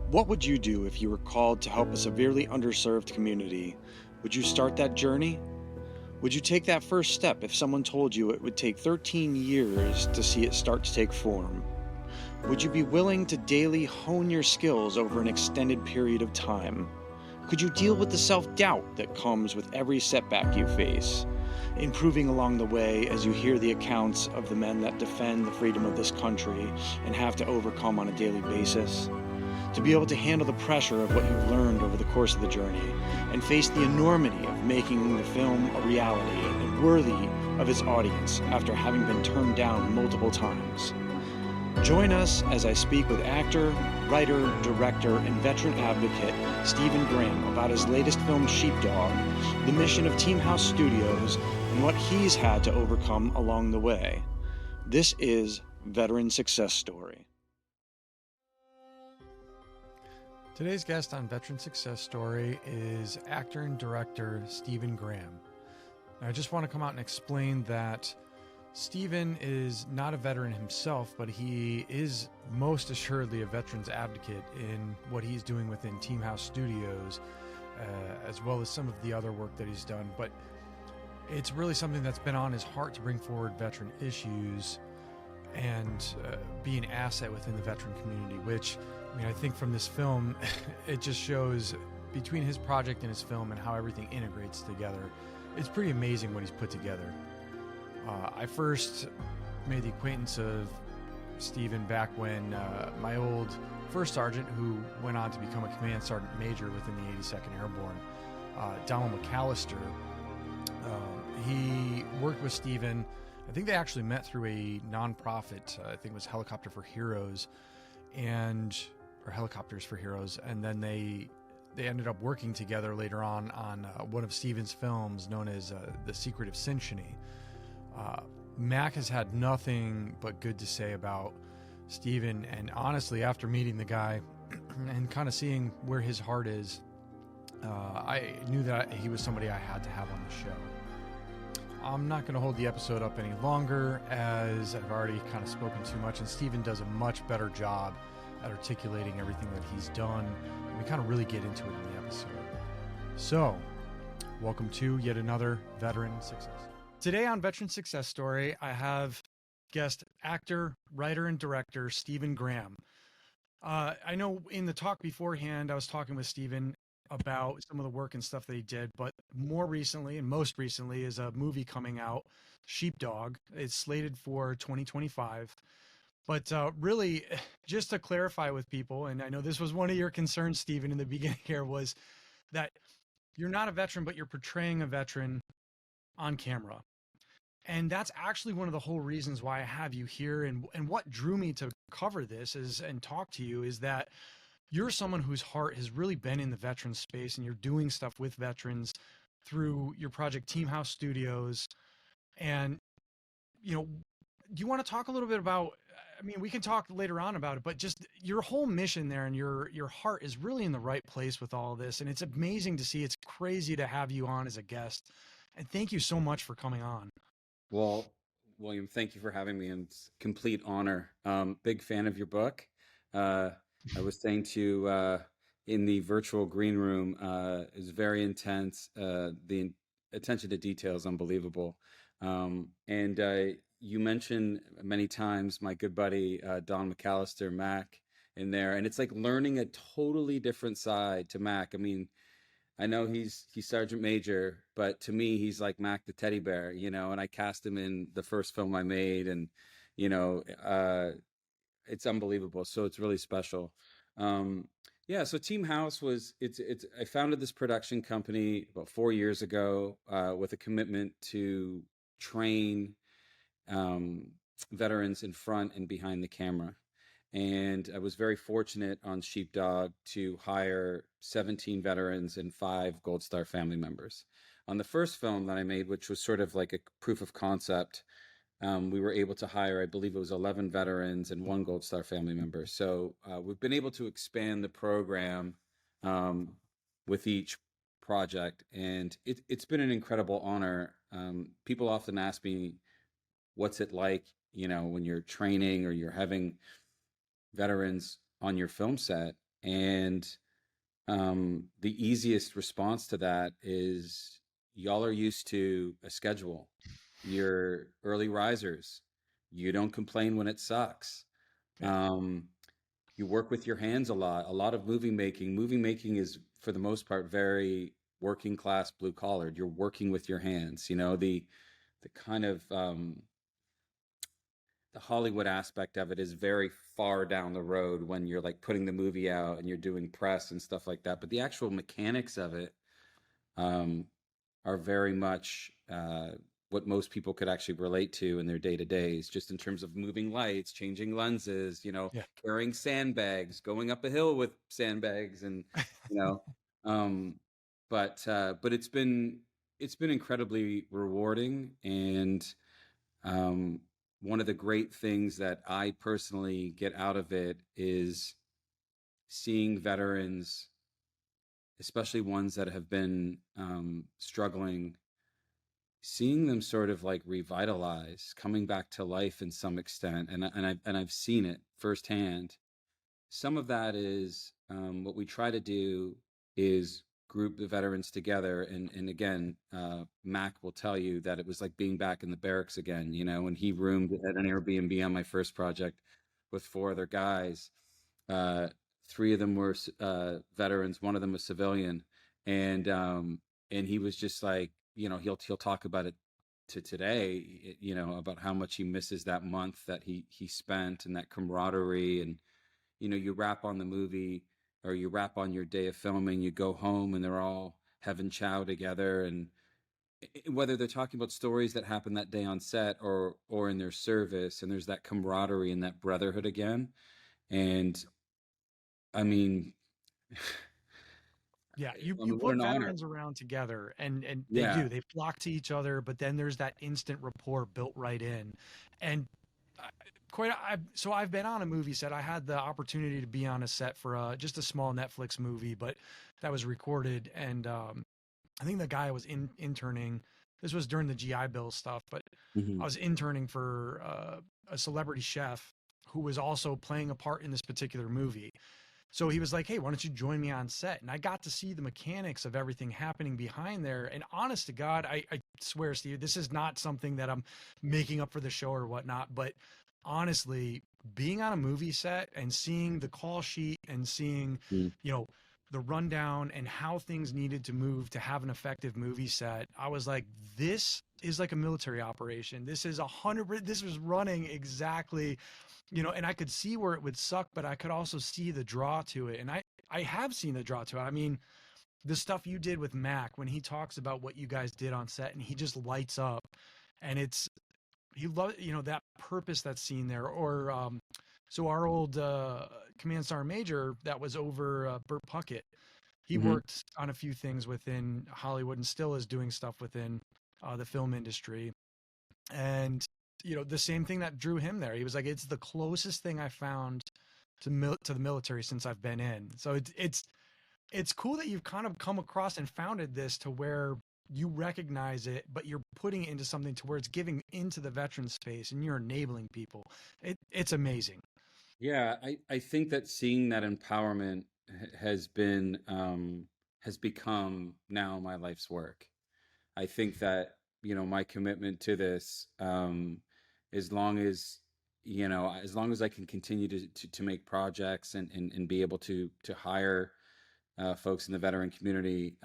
What would you do if you were called to help a severely underserved community? Would you start that journey? Would you take that first step if someone told you it would take 13 years to see it start to take form? Would you be willing to daily hone your skills over an extended period of time? Could you deal with the self-doubt that comes with every setback you face, improving along the way as you hear the accounts of the men that defend the freedom of this country and have to overcome on a daily basis? To be able to handle the pressure of what you've learned over the course of the journey and face the enormity of making the film a reality and worthy of its audience after having been turned down multiple times. Join us as I speak with actor, writer, director, and veteran advocate Steven Grayhm about his latest film, Sheepdog, the mission of Teamhouse Studios, and what he's had to overcome along the way. This is Veteran Success Story. Today's guest on Veteran Success Story is actor and director Steven Grayhm. Now, I just want to come out and explain that Steven is not a veteran himself, but he is most assuredly a veterans advocate in what he's doing within Teamhouse Studios, as well as some of the other work that he's done. But it's really something that's been on his heart to bring forward veteran issues and be an asset within the veteran community, which, I mean, I think from this film, it just shows between his project and his film and how everything integrates together. It's pretty amazing what he's put together. I first made the acquaintance of Steven back when my old first sergeant, who went on to become a command sergeant major within the 82nd Airborne, Donald McAllister, he worked with Steven. I think they actually met through a nonprofit. I think it was Helicopter for Heroes, or Helicopters for Heroes, and then they ended up working together later on one of Steven's films known as The Secret of Cinchony. Mac has had nothing but good to say about Steven, and honestly, after meeting the guy and kind of seeing where his heart is, I knew that he was somebody I had to have on the show. I'm not going to hold the episode up any longer, as I've already kind of spoken too much, and Steven does a much better job at articulating everything that he's done, and we kind of really get into it in the episode. So, welcome to yet another Veteran Success. Today on Veteran Success Story, I have guest actor, writer, and director Steven Grayhm. I know in the talk beforehand, I was talking with Steven about some of the work and stuff that he did, but more recently, and most recently, is a movie coming out, Sheepdog. It's slated for 2025. But really, just to clarify with people, and I know this was one of your concerns, Steven, in the beginning here, was that you're not a veteran, but you're portraying a veteran on camera. And that's actually one of the whole reasons why I have you here. And what drew me to cover this and talk to you is that you're someone whose heart has really been in the veteran space, and you're doing stuff with veterans through your project Teamhouse Studios. And, you know, do you want to talk a little bit about, I mean, we can talk later on about it, but just your whole mission there and your heart is really in the right place with all of this. And it's amazing to see. It's crazy to have you on as a guest. And thank you so much for coming on. Well, William, thank you for having me, and it's a complete honor. Big fan of your book. I was saying to in the virtual green room, it was very intense. The attention to detail is unbelievable. And you mentioned many times my good buddy Don McAllister, Mac, in there, and it's like learning a totally different side to Mac. I mean, I know he's Sergeant Major, but to me, he's like Mac the teddy bear, and I cast him in the first film I made, and, it's unbelievable. So it's really special. Yeah, so Teamhouse I founded this production company about 4 years ago with a commitment to train veterans in front and behind the camera. And I was very fortunate on Sheepdog to hire 17 veterans and 5 Gold Star family members. On the first film that I made, which was sort of like a proof of concept, we were able to hire, I believe it was 11 veterans and 1 Gold Star family member. So we've been able to expand the program with each project, and it's been an incredible honor. People often ask me, what's it like, when you're training or you're having veterans on your film set, And the easiest response to that is y'all are used to a schedule. You're early risers. You don't complain when it sucks. Yeah. Um, you work with your hands a lot. A lot of movie making. Movie making is, for the most part, very working class, blue collared. You're working with your hands. You know, the kind of the Hollywood aspect of it is very far down the road when you're like putting the movie out and you're doing press and stuff like that. But the actual mechanics of it um, are very much what most people could actually relate to in their day to days, just in terms of moving lights, changing lenses, you know, Yeah. carrying sandbags, going up a hill with sandbags, and you know, um, but it's been incredibly rewarding, and um, one of the great things that I personally get out of it is seeing veterans, especially ones that have been struggling, seeing them sort of like revitalize, coming back to life in some extent, and I've seen it firsthand. Some of that is what we try to do is group the veterans together, and again, Mac will tell you that it was like being back in the barracks again. You know, when he roomed at an Airbnb on my first project with four other guys. uh, Three of them were veterans, one of them a civilian, and he was just like, you know, he'll talk about it to today, you know, about how much he misses that month that he spent, and that camaraderie. And you know, you wrap on the movie, or you wrap on your day of filming, you go home and they're all having chow together, and whether they're talking about stories that happened that day on set or in their service, and there's that camaraderie and that brotherhood again. And I mean, Yeah, I you mean, what put an honor. veterans around together, and they Yeah. do. They flock to each other, but then there's that instant rapport built right in. And I- so I've been on a movie set. I had the opportunity to be on a set for just a small Netflix movie, but that was recorded. And I think the guy was interning. This was during the GI Bill stuff, but Hmm. I was interning for a celebrity chef who was also playing a part in this particular movie. So he was like, "Hey, why don't you join me on set?" And I got to see the mechanics of everything happening behind there. And honest to God, I swear, Steve, this is not something that I'm making up for the show or whatnot. But honestly, being on a movie set and seeing the call sheet and seeing, you know, the rundown and how things needed to move to have an effective movie set, I was like, this is like a military operation. This is 100. This was running exactly, and I could see where it would suck, but I could also see the draw to it. And I have seen the draw to it. I mean, the stuff you did with Mac when he talks about what you guys did on set and he just lights up, and he loves, that purpose that's seen there. Or, so our old, command sergeant major that was over, Burt Puckett, he Hmm. worked on a few things within Hollywood and still is doing stuff within, the film industry. And the same thing that drew him there. He was like, it's the closest thing I found to the military since I've been in. So it's cool that you've kind of come across and founded this to where you recognize it, but you're putting it into something to where it's giving into the veteran space and you're enabling people. It's amazing. Yeah, I think that seeing that empowerment has been has become now my life's work. I think that, you know, my commitment to this, as long as, you know, as long as I can continue to make projects and be able to hire folks in the veteran community,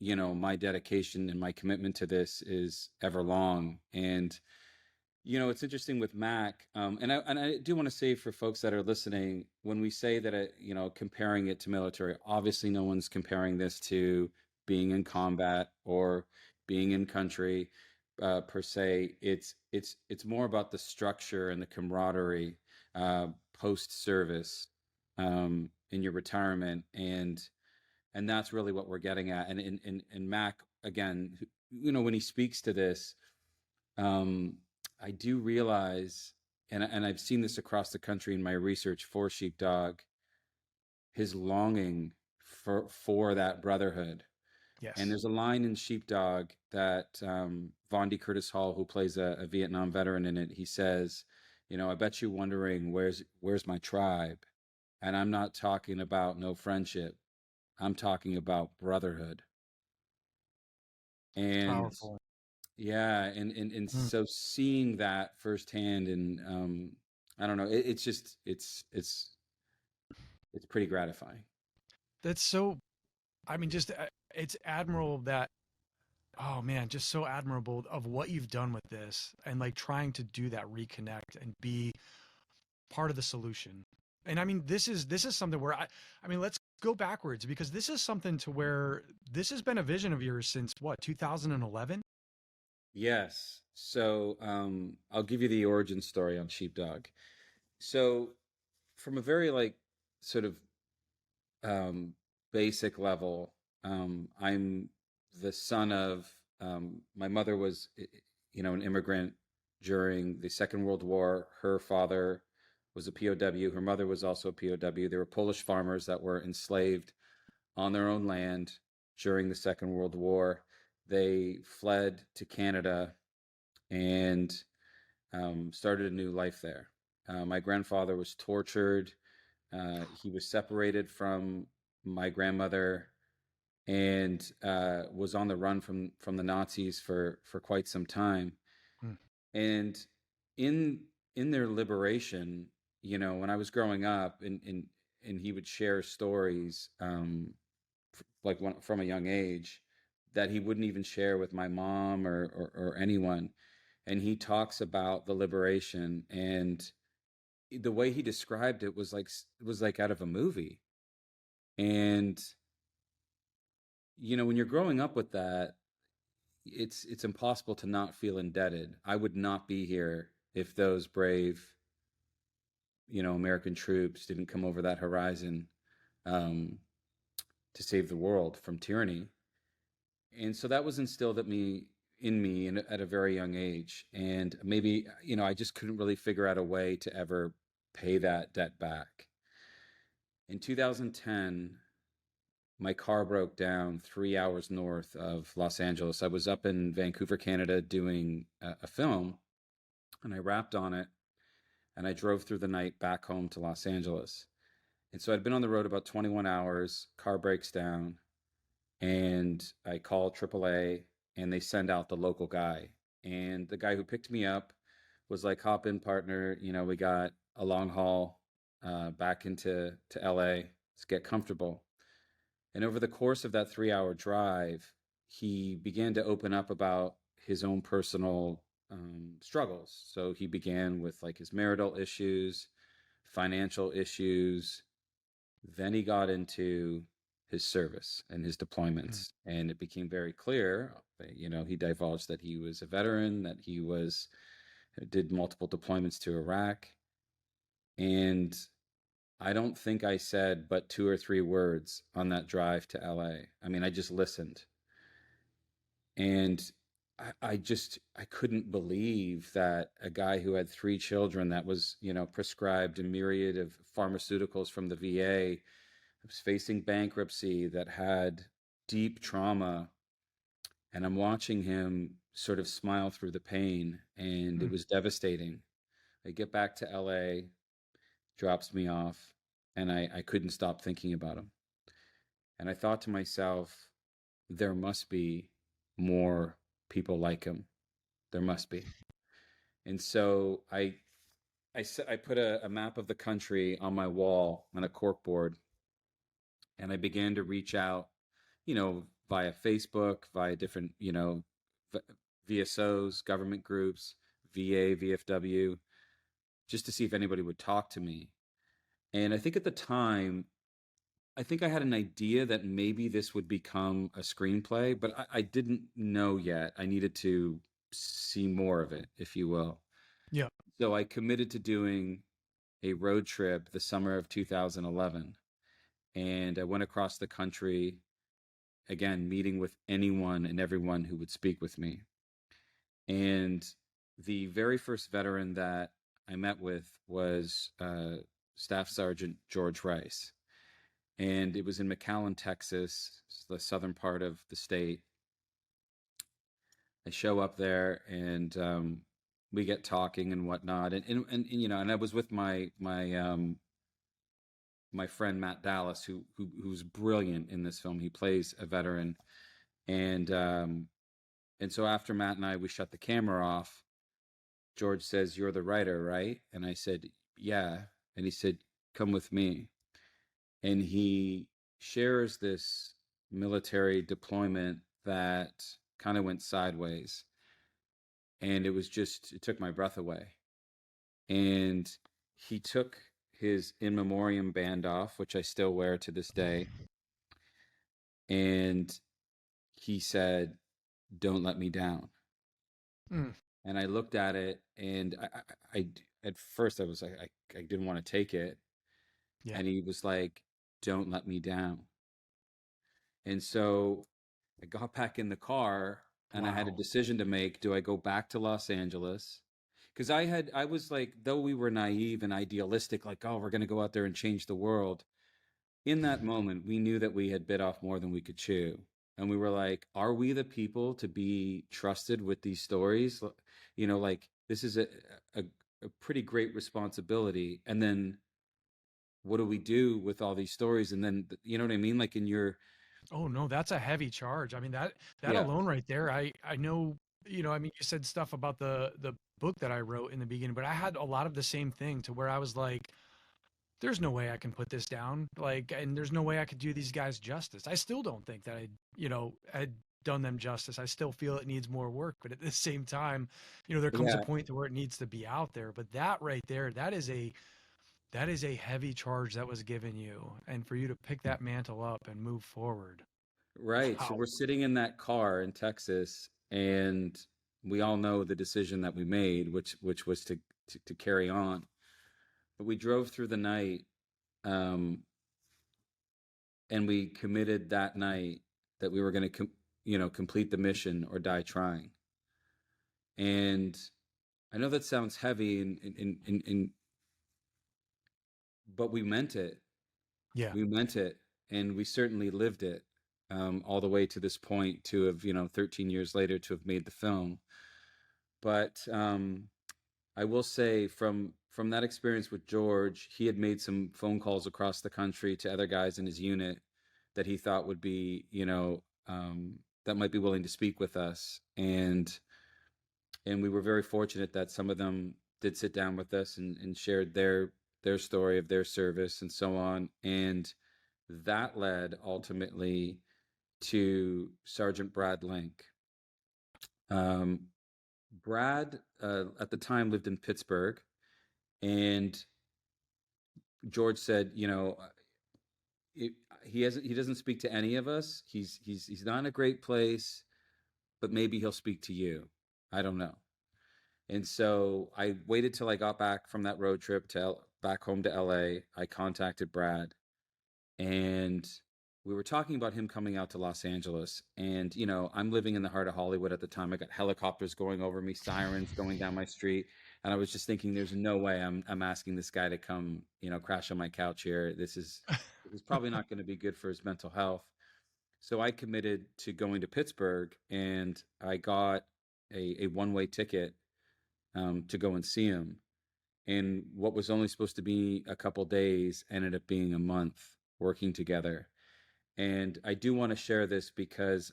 you know, my dedication and my commitment to this is ever long. And you know, it's interesting with Mac, and I do want to say for folks that are listening, when we say that, you know, comparing it to military, obviously no one's comparing this to being in combat or being in country, per se. It's more about the structure and the camaraderie post service, in your retirement, and that's really what we're getting at. And Mac, again, you know, when he speaks to this, um, I do realize, and I've seen this across the country in my research for Sheepdog, his longing for that brotherhood. And Yes. there's a line in Sheepdog that Von D. Curtis Hall, who plays a Vietnam veteran in it, he says, you know, I bet you wondering where's my tribe. And I'm not talking about no friendship. I'm talking about brotherhood. It's And powerful. yeah, and Mm. so seeing that firsthand, and I don't know, it's just it's pretty gratifying. That's so, I mean, just it's admirable that, oh man, just so admirable of what you've done with this and like trying to do that reconnect and be part of the solution. And I mean, this is something where I mean, let's go backwards because this is something to where this has been a vision of yours since what, 2011? Yes. So I'll give you the origin story on Sheepdog. So from a very like sort of um, basic level, I'm the son of my mother was an immigrant during the Second World War. Her father was a POW. Her mother was also a POW. They were Polish farmers that were enslaved on their own land during the Second World War. They fled to Canada and started a new life there. My grandfather was tortured. He was separated from my grandmother and was on the run from the Nazis for quite some time. Mm, And in in their liberation, when I was growing up, and he would share stories, from a young age, that he wouldn't even share with my mom or anyone. And he talks about the liberation, and the way he described it was like out of a movie. And when you're growing up with that, it's impossible to not feel indebted. I would not be here if those brave, American troops didn't come over that horizon, um, to save the world from tyranny. And so that was instilled in me at a very young age. And maybe, I just couldn't really figure out a way to ever pay that debt back. In 2010, my car broke down 3 hours north of Los Angeles. I was up in Vancouver, Canada, doing a film, and I wrapped on it, and I drove through the night back home to Los Angeles. And so I'd been on the road about 21 hours, car breaks down, and I call AAA, and they send out the local guy. And the guy who picked me up was like, hop in, partner. We got a long haul back to LA. Let's get comfortable. And over the course of that 3 hour drive, he began to open up about his own personal struggles. So he began with like his marital issues, financial issues. Then he got into his service and his mm, deployments. And it became very clear, he divulged that he was a veteran, that he did multiple deployments to Iraq. And I don't think I said but two or three words on that drive to LA. I mean, I just listened. And I couldn't believe that a guy who had three children, that was, prescribed a myriad of pharmaceuticals from the VA, was facing bankruptcy, that had deep trauma. And I'm watching him sort of smile through the pain, and it mm. was devastating. I get back to LA, drops me off, and I couldn't stop thinking about him. And I thought to myself, there must be more people like him. There must be. And so I put a map of the country on my wall on a corkboard, and I began to reach out, via Facebook, via different, VSOs, government groups, VA, VFW, just to see if anybody would talk to me. And I think at the time, I think I had an idea that maybe this would become a screenplay, but I didn't know yet. I needed to see more of it, if you will. Yeah. So I committed to doing a road trip the summer of 2011. And I went across the country, again, meeting with anyone and everyone who would speak with me. And the very first veteran that I met with was Staff Sergeant George Rice. And it was in McAllen, Texas, the southern part of the state. I show up there, and we get talking and whatnot, and I was with my my friend Matt Dallas, who's brilliant in this film. He plays a veteran, and so after Matt and we shut the camera off. George says, "You're the writer, right?" And I said, "Yeah." And he said, "Come with me." And he shares this military deployment that kind of went sideways. And it took my breath away. And he took his in memoriam band off, which I still wear to this day. And he said, "Don't let me down." Mm. And I looked at it, and at first I was like, I didn't want to take it. Yeah. And he was like, "Don't let me down." And so I got back in the car, and I had a Wow. decision to make. Do I go back to Los Angeles? Because I was like, though we were naive and idealistic, like, oh, we're going to go out there and change the world. In that moment, we knew that we had bit off more than we could chew. And we were like, are we the people to be trusted with these stories? You know, like, this is a, a pretty great responsibility. And then what do we do with all these stories? And then, you know what I mean? Like in your, Oh no, that's a heavy charge. I mean, that yeah, alone right there, I know, I mean, you said stuff about the book that I wrote in the beginning, but I had a lot of the same thing to where I was like, there's no way I can put this down. Like, and there's no way I could do these guys justice. I still don't think that had done them justice. I still feel it needs more work, but at the same time, there comes a yeah, point to where it needs to be out there. But that right there, that is a heavy charge that was given you, and for you to pick that mantle up and move forward. right. So Wow. we're sitting in that car in Texas, and we all know the decision that we made, which was to carry on. But we drove through the night, um, and we committed that night that we were going to, complete the mission or die trying. And I know that sounds heavy, but we meant it. Yeah. We meant it, and we certainly lived it, all the way to this point, to have, 13 years later, to have made the film. But I will say, from that experience with George, he had made some phone calls across the country to other guys in his unit that he thought would be, that might be willing to speak with us, and we were very fortunate that some of them did sit down with us and shared their story of their service and so on. And that led ultimately to Sergeant Brad Link. Um, Brad, at the time, lived in Pittsburgh, and George said, it, he doesn't speak to any of us. He's not in a great place, but maybe he'll speak to you. I don't know. And so I waited till I got back from that road trip back home to LA. I contacted Brad, and we were talking about him coming out to Los Angeles. And I'm living in the heart of Hollywood at the time. I got helicopters going over me, sirens going down my street, and I was just thinking, there's no way I'm asking this guy to come, crash on my couch here. This is probably not going to be good for his mental health. So I committed to going to Pittsburgh, and I got a one-way ticket, to go and see him. And what was only supposed to be a couple days ended up being a month working together. And I do want to share this because,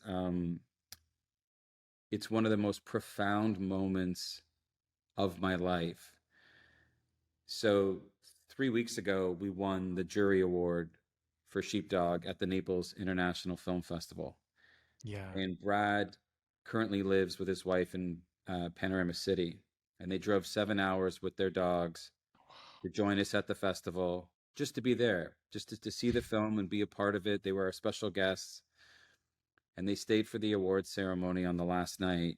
it's one of the most profound moments of my life. So 3 weeks ago, we won the jury award for Sheepdog at the Naples International Film Festival. Yeah. And Brad currently lives with his wife in, Panorama City. And they drove 7 hours with their dogs to join us at the festival, just to be there, just to see the film and be a part of it. They were our special guests, and they stayed for the awards ceremony on the last night.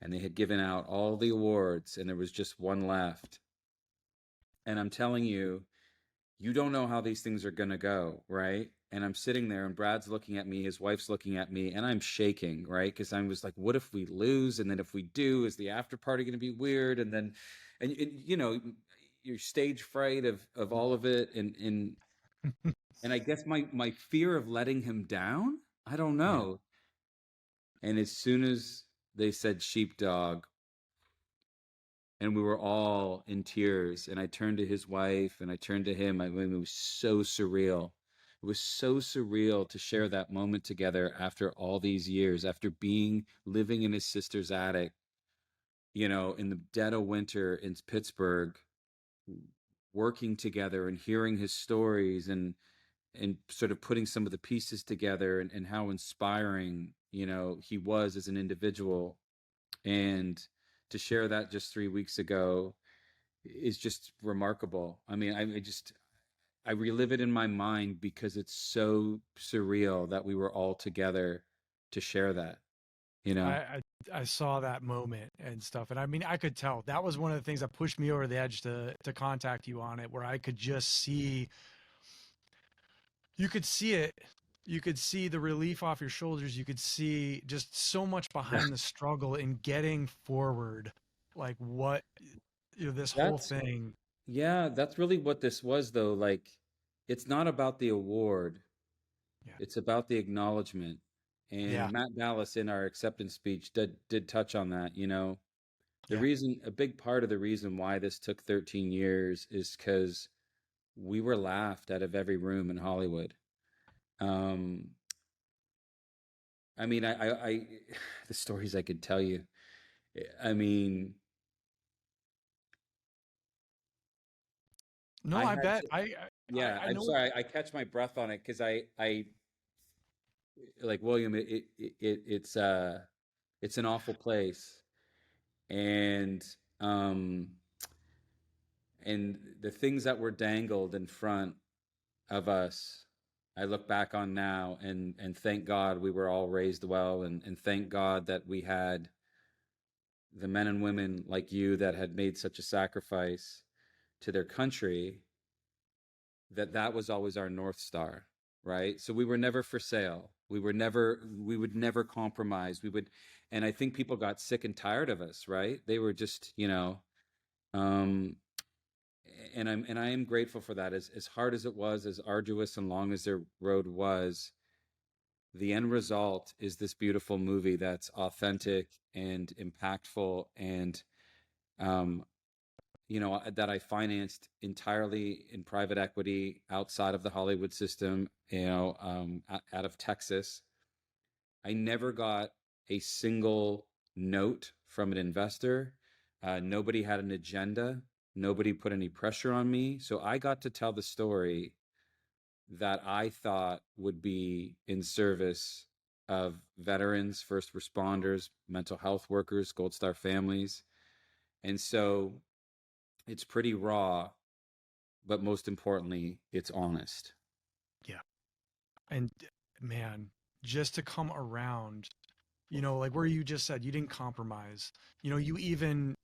And they had given out all the awards, and there was just one left. And I'm telling you, you don't know how these things are going to go, right? And I'm sitting there, and Brad's looking at me, his wife's looking at me, and I'm shaking, right? Because I was like, what if we lose? And then if we do, is the after party going to be weird? And then, your stage fright of all of it. And I guess my fear of letting him down, I don't Yeah. know. And as soon as they said Sheepdog, and we were all in tears. And I turned to his wife and I turned to him. I mean, it was so surreal. It was so surreal to share that moment together after all these years, after living in his sister's attic, in the dead of winter in Pittsburgh, working together and hearing his stories and sort of putting some of the pieces together, and how inspiring, he was as an individual. And to share that just 3 weeks ago is just remarkable. I mean, I relive it in my mind because it's so surreal that we were all together to share that, you I, know? I I saw that moment and stuff, and I mean, I could tell that was one of the things that pushed me over the edge to contact you on it, where I could just see, you could see it, you could see the relief off your shoulders, you could see just so much Yeah. behind the struggle in getting forward, like what, this whole That's, thing. yeah, that's really what this was, though. Like, it's not about the award, Yeah, it's about the acknowledgement. yeah, And Matt Dallas in our acceptance speech did touch on that, yeah. a big part of the reason why this took 13 years is because we were laughed out of every room in Hollywood. Um, I mean, the stories I could tell you. I mean, No, I I had bet to, I yeah, I I'm know. sorry, I catch my breath on it because like William, it's an awful place. And, um, and the things that were dangled in front of us, I look back on now, and thank God we were all raised well, and thank God that we had the men and women like you that had made such a sacrifice to their country, that was always our North Star, right? So we were never for sale. We would never compromise. And I think people got sick and tired of us, right? They were just, um, and I am grateful for that. As hard as it was, as arduous and long as their road was, the end result is this beautiful movie that's authentic and impactful, and um, that I financed entirely in private equity outside of the Hollywood system, out of Texas. I never got a single note from an investor. Nobody had an agenda. Nobody put any pressure on me. So I got to tell the story that I thought would be in service of veterans, first responders, mental health workers, Gold Star families. And so it's pretty raw, but most importantly, it's honest. Yeah, and man, just to come around, like where you just said you didn't compromise. You even,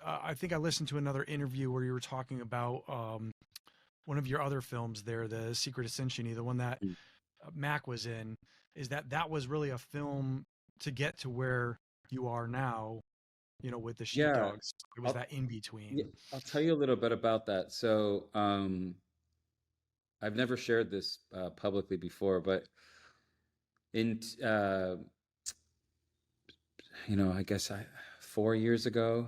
I think I listened to another interview where you were talking about one of your other films there, The Secret Ascension, the one that Mm. Mac was in, is that was really a film to get to where you are now, with the Yeah, Sheepdogs. It was I'll that in yeah, between. I'll tell you a little bit about that. So, I've never shared this publicly before, but in I guess 4 years ago,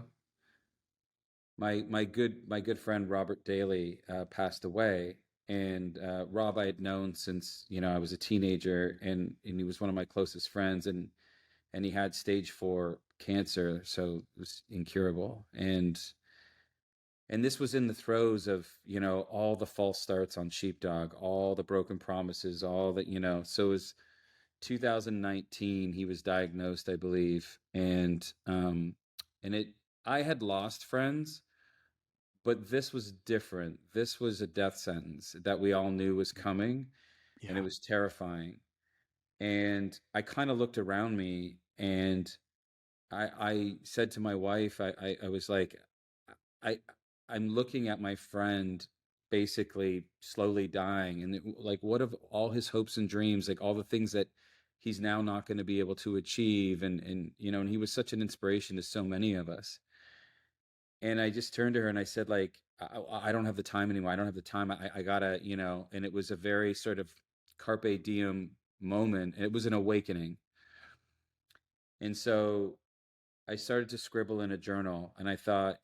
my good friend Robert Daly passed away. And Rob I had known since I was a teenager, and he was one of my closest friends, and he had stage 4 cancer, so it was incurable. And this was in the throes of all the false starts on Sheepdog, all the broken promises, all that. So it was 2019 he was diagnosed, I believe. And I had lost friends, but this was different. This was a death sentence that we all knew was coming, and it Yeah, was terrifying. And I kind of looked around me, and I said to my wife, I was like, I I'm looking at my friend basically slowly dying, and like, what of all his hopes and dreams, like all the things that he's now not going to be able to achieve, and he was such an inspiration to so many of us. And I just turned to her and I said, like, I don't have the time anymore. I don't have the time. I gotta, and it was a very sort of carpe diem moment. And it was an awakening. And so I started to scribble in a journal, and I thought,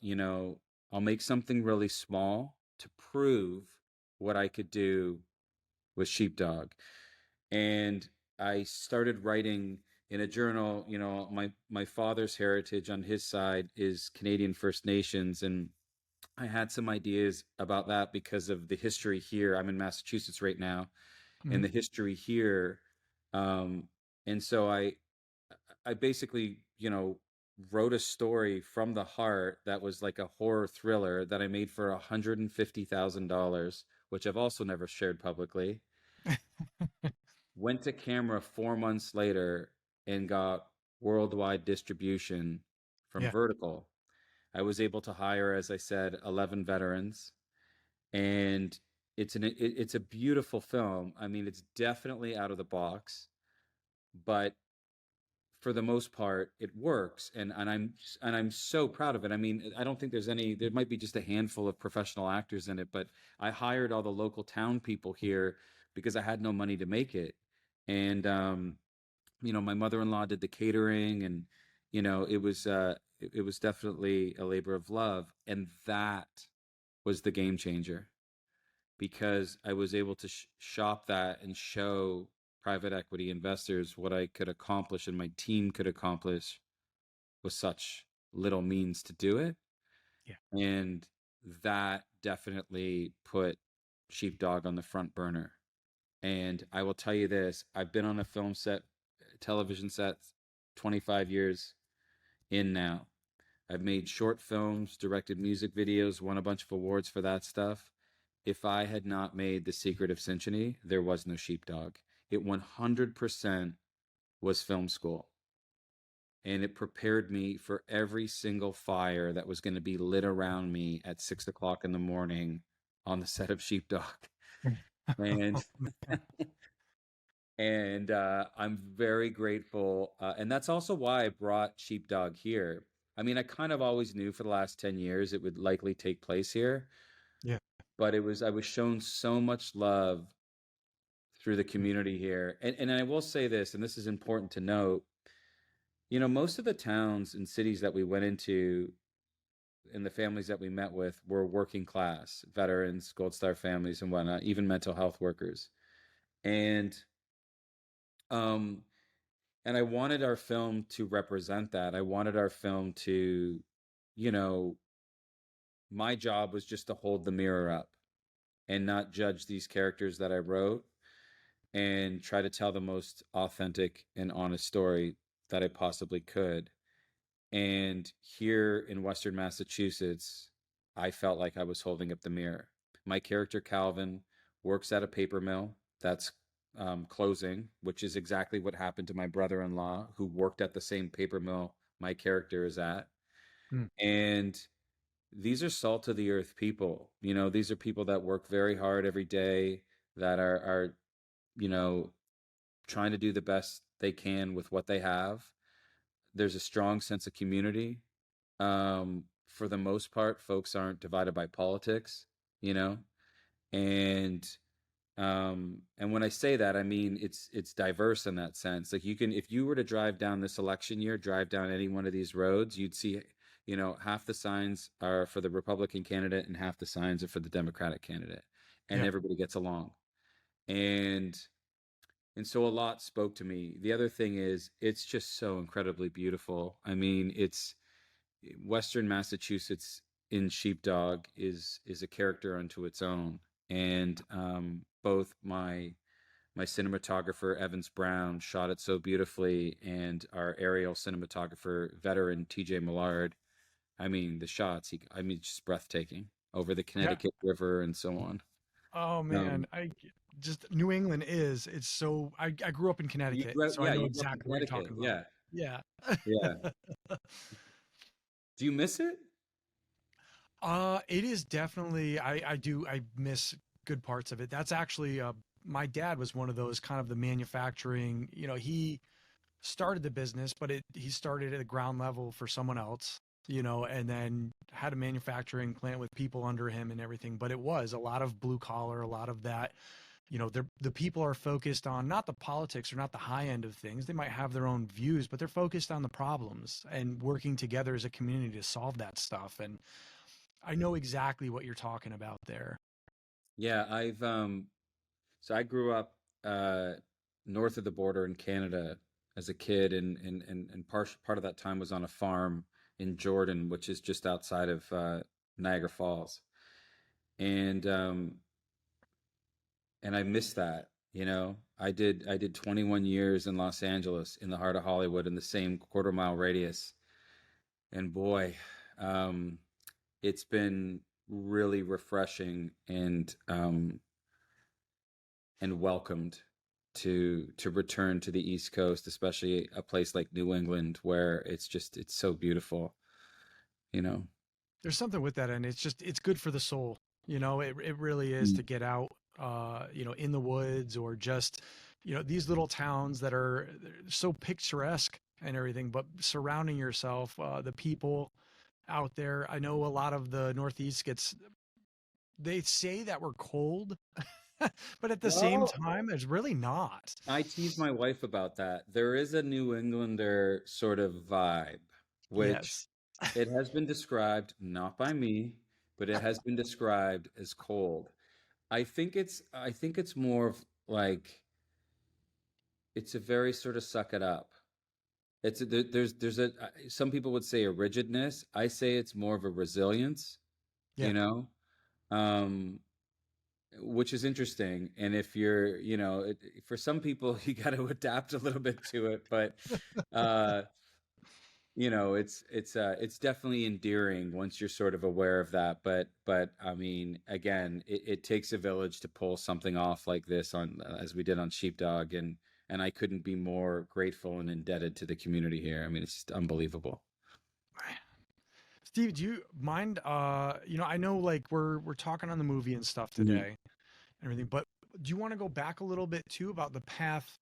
I'll make something really small to prove what I could do with Sheepdog. And I started writing in a journal. My father's heritage on his side is Canadian First Nations, and I had some ideas about that because of the history here. I'm in Massachusetts right now, and Mhm. the history here. Um, and so I basically, wrote a story from the heart that was like a horror thriller that I made for $150,000, which I've also never shared publicly. Went to camera 4 months later and got worldwide distribution from Yeah. Vertical. I was able to hire, as I said, 11 veterans, and it's a beautiful film. I mean, it's definitely out of the box, but for the most part, it works, and I'm so proud of it. I mean, I don't think there might be just a handful of professional actors in it, but I hired all the local town people here because I had no money to make it. And my mother-in-law did the catering, and it was definitely a labor of love, and that was the game changer, because I was able to shop that and show private equity investors what I could accomplish and my team could accomplish with such little means to do it. Yeah. And that definitely put Sheepdog on the front burner. And I will tell you this, I've been on a film set, television set, 25 years in now. I've made short films, directed music videos, won a bunch of awards for that stuff. If I had not made The Secret of Cinchony, there was no Sheepdog. It 100% was film school. And it prepared me for every single fire that was going to be lit around me at 6 o'clock in the morning on the set of Sheepdog. And I'm very grateful. And that's also why I brought Sheepdog here. I mean, I kind of always knew for the last 10 years it would likely take place here, Yeah. but I was shown so much love through the Mm. community here. And I will say this, and this is important to note, most of the towns and cities that we went into and the families that we met with were working class, veterans, Gold Star families and whatnot, even mental health workers. And um and I wanted our film to represent that. I wanted our film to, you know, my job was just to hold the mirror up and not judge these characters that I wrote, and try to tell the most authentic and honest story that I possibly could. And here in Western Massachusetts, I felt like I was holding up the mirror. My character, Calvin, works at a paper mill that's closing, which is exactly what happened to my brother in law, who worked at the same paper mill my character is at. Mm. And these are salt of the earth people. These are people that work very hard every day, that are you know, trying to do the best they can with what they have. There's a strong sense of community. For the most part, folks aren't divided by politics, you know, and and when I say that, I mean it's diverse in that sense. Like, if you were to drive down this election year, drive down any one of these roads, you'd see, half the signs are for the Republican candidate and half the signs are for the Democratic candidate, and Yeah. everybody gets along. And so a lot spoke to me. The other thing is, it's just so incredibly beautiful. I mean, it's Western Massachusetts in Sheepdog is a character unto its own. And both my cinematographer Evans Brown shot it so beautifully, and our aerial cinematographer veteran TJ Millard. I mean, the shots, I mean, just breathtaking over the Yeah. Connecticut River and so on. Oh Um, man, I just New England is it's so I grew up in Connecticut, so I know you grew up in exactly what you're Connecticut, talking about. yeah, Yeah. yeah. Do you miss it? It is definitely I miss good parts of it. That's actually my dad was one of those kind of the manufacturing, he started the business, but he started at the ground level for someone else, and then had a manufacturing plant with people under him and everything. But it was a lot of blue collar, a lot of that, the people are focused on not the politics or not the high end of things. They might have their own views, but they're focused on the problems and working together as a community to solve that stuff. And I know exactly what you're talking about there. Yeah, I've so I grew up uh north of the border in Canada as a kid, and part of that time was on a farm in Jordan, which is just outside of Niagara Falls. And I miss that, you know. I did 21 years in Los Angeles in the heart of Hollywood in the same quarter mile radius. And boy, um it's been really refreshing and welcomed to return to the East Coast, especially a place like New England where it's so beautiful, you know. There's something with that, and it's good for the soul. It really is Mm. to get out, in the woods or just, these little towns that are so picturesque and everything, but surrounding yourself, the people out there. I know a lot of the Northeast they say that we're cold, but at the same Well, time, it's really not. I tease my wife about that. There is a New Englander sort of vibe, which Yes. it has been described, not by me, but it has been described as cold. I think it's more of like it's a very sort of suck it up. There's a some people would say a rigidness. I say it's more of a resilience, Yeah. you know, um, which is interesting. And if you're, for some people, you got to adapt a little bit to it. But uh, it's definitely endearing once you're sort of aware of that. But I mean, again, it takes a village to pull something off like this on as we did on Sheepdog, and I couldn't be more grateful and indebted to the community here. I mean, it's just unbelievable. Steve, do you mind? I know like we're talking on the movie and stuff Mhm. today and everything, but do you want to go back a little bit too about the path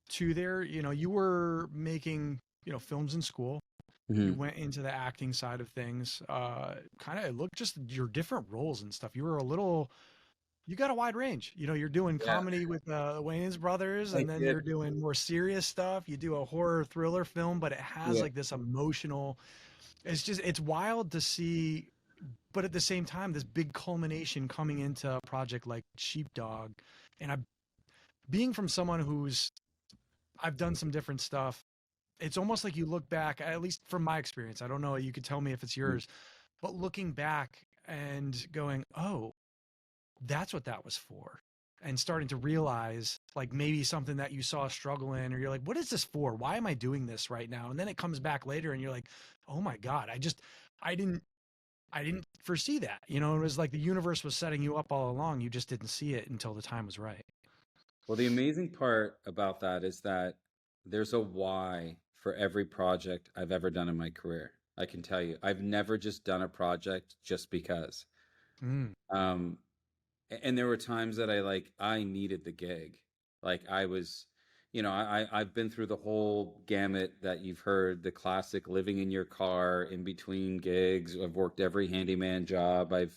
to there? You were making, films in school. You Mhm. went into the acting side of things. Kind of look just your different roles and stuff. You got a wide range. You're doing Yeah, comedy with the Wayans brothers, I and then did. you're doing more serious stuff. You do a horror thriller film, but it has Yeah. like this emotional. It's wild to see, but at the same time, this big culmination coming into a project like Sheepdog, and I, being from someone I've done some different stuff. It's almost like you look back, at least from my experience. I don't know. You could tell me if it's Mhm. yours, but looking back and going, oh, that's what that was for. And starting to realize like maybe something that you saw a struggle in, or you're like, what is this for? Why am I doing this right now? And then it comes back later and you're like, oh my God, I didn't, I didn't foresee that. It was like the universe was setting you up all along. You just didn't see it until the time was right. Well, the amazing part about that is that there's a why for every project I've ever done in my career. I can tell you, I've never just done a project just because. Mm, Um, and there were times that I needed the gig. Like I was, I've been through the whole gamut that you've heard, the classic living in your car in between gigs. I've worked every handyman job. But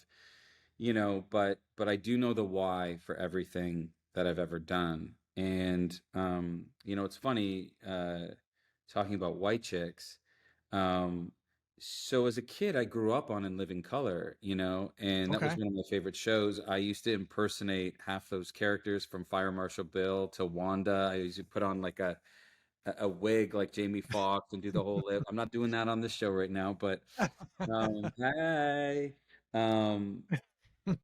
I do know the why for everything that I've ever done. And it's funny talking about white chicks. Um, so as a kid, I grew up on In Living Color, and that was okay. one of my favorite shows. I used to impersonate half those characters from Fire Marshal Bill to Wanda. I used to put on like a wig like Jamie Foxx and do the whole lip. I'm not doing that on this show right now, but hi. Um,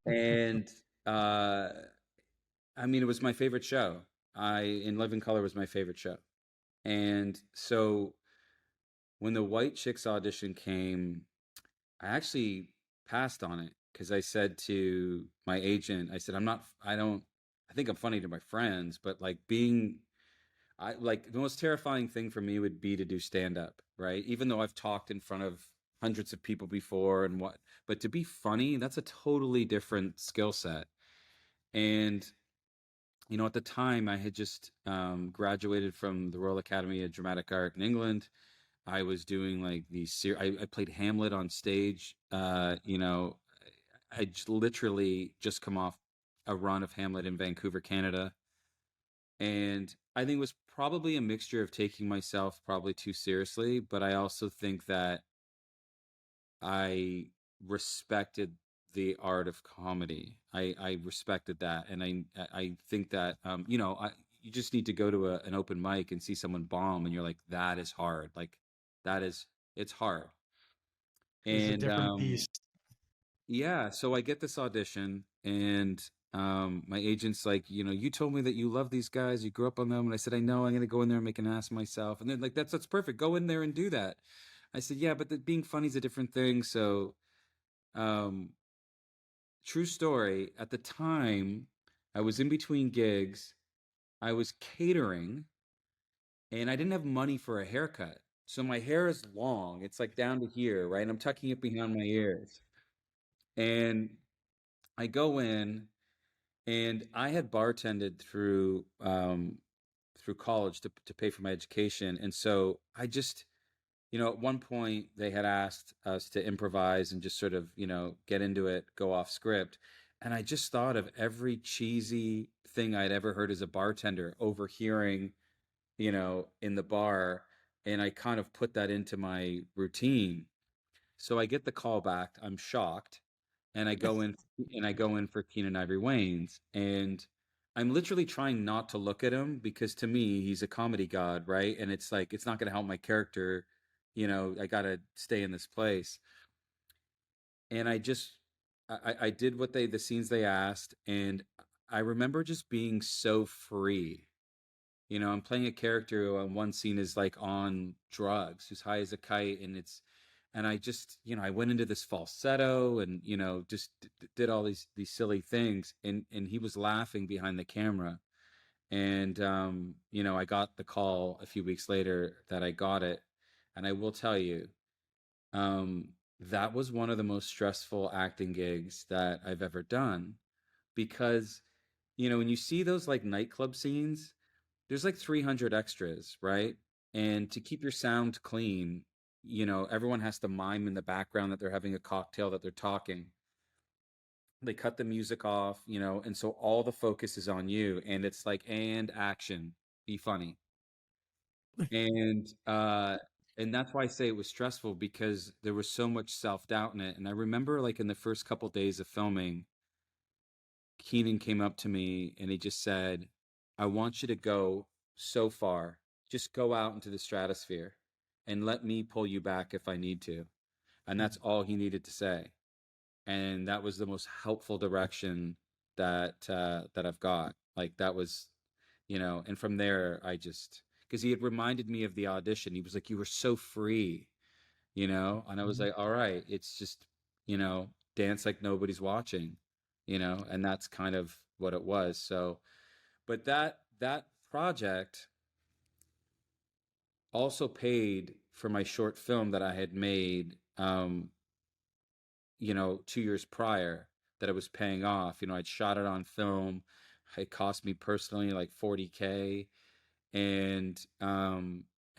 and uh, I mean, it was my favorite show. In Living Color was my favorite show. And so when the White Chicks audition came, I actually passed on it because I said to my agent, I said, I think I'm funny to my friends, but like the most terrifying thing for me would be to do stand up, right? Even though I've talked in front of hundreds of people before but to be funny, that's a totally different skill set. And at the time, I had just graduated from the Royal Academy of Dramatic Art in England. I was doing like I played Hamlet on stage. I literally just come off a run of Hamlet in Vancouver, Canada. And I think it was probably a mixture of taking myself probably too seriously, but I also think that I respected the art of comedy. I respected that, and I think that you just need to go to an open mic and see someone bomb, and you're like, that is hard. Like that is it's hard. It's a And different beast. yeah, so I get this audition, and my agent's like, you told me that you love these guys, you grew up on them, and I said, I know, I'm gonna go in there and make an ass of myself. And then like that's perfect. Go in there and do that. I said, yeah, but being funny is a different thing. So um, true story. At the time, I was in between gigs. I was catering, and I didn't have money for a haircut. So my hair is long. It's like down to here, right? And I'm tucking it behind my ears. And I go in, and I had bartended through college to pay for my education. And so I just, at one point they had asked us to improvise and just sort of, get into it, go off script. And I just thought of every cheesy thing I'd ever heard as a bartender overhearing, in the bar. And I kind of put that into my routine. So I get the call back. I'm shocked. And I go in for Keenan Ivory Wayans. And I'm literally trying not to look at him because to me, he's a comedy god, right? And it's like, it's not going to help my character. I got to stay in this place. And I did the scenes they asked. And I remember just being so free. I'm playing a character who on one scene is like on drugs, who's high as a kite. And I just, I went into this falsetto and, just did all these silly things. And he was laughing behind the camera. And, I got the call a few weeks later that I got it. And I will tell you, um, that was one of the most stressful acting gigs that I've ever done because, when you see those like nightclub scenes, there's like 300 extras, right? And to keep your sound clean, everyone has to mime in the background that they're having a cocktail, that they're talking. They cut the music off, and so all the focus is on you. And it's like, and action, be funny. And and that's why I say it was stressful because there was so much self-doubt in it. And I remember like in the first couple days of filming, Keenan came up to me and he just said, I want you to go so far. Just go out into the stratosphere and let me pull you back if I need to. And that's all he needed to say. And that was the most helpful direction that I've got. Like that was, and from there I just, because he had reminded me of the audition. He was like, you were so free, and I was like, all right, it's just, dance like nobody's watching, and that's kind of what it was. So, but that project also paid for my short film that I had made, 2 years prior, that I was paying off. I'd shot it on film. It cost me personally like 40K. And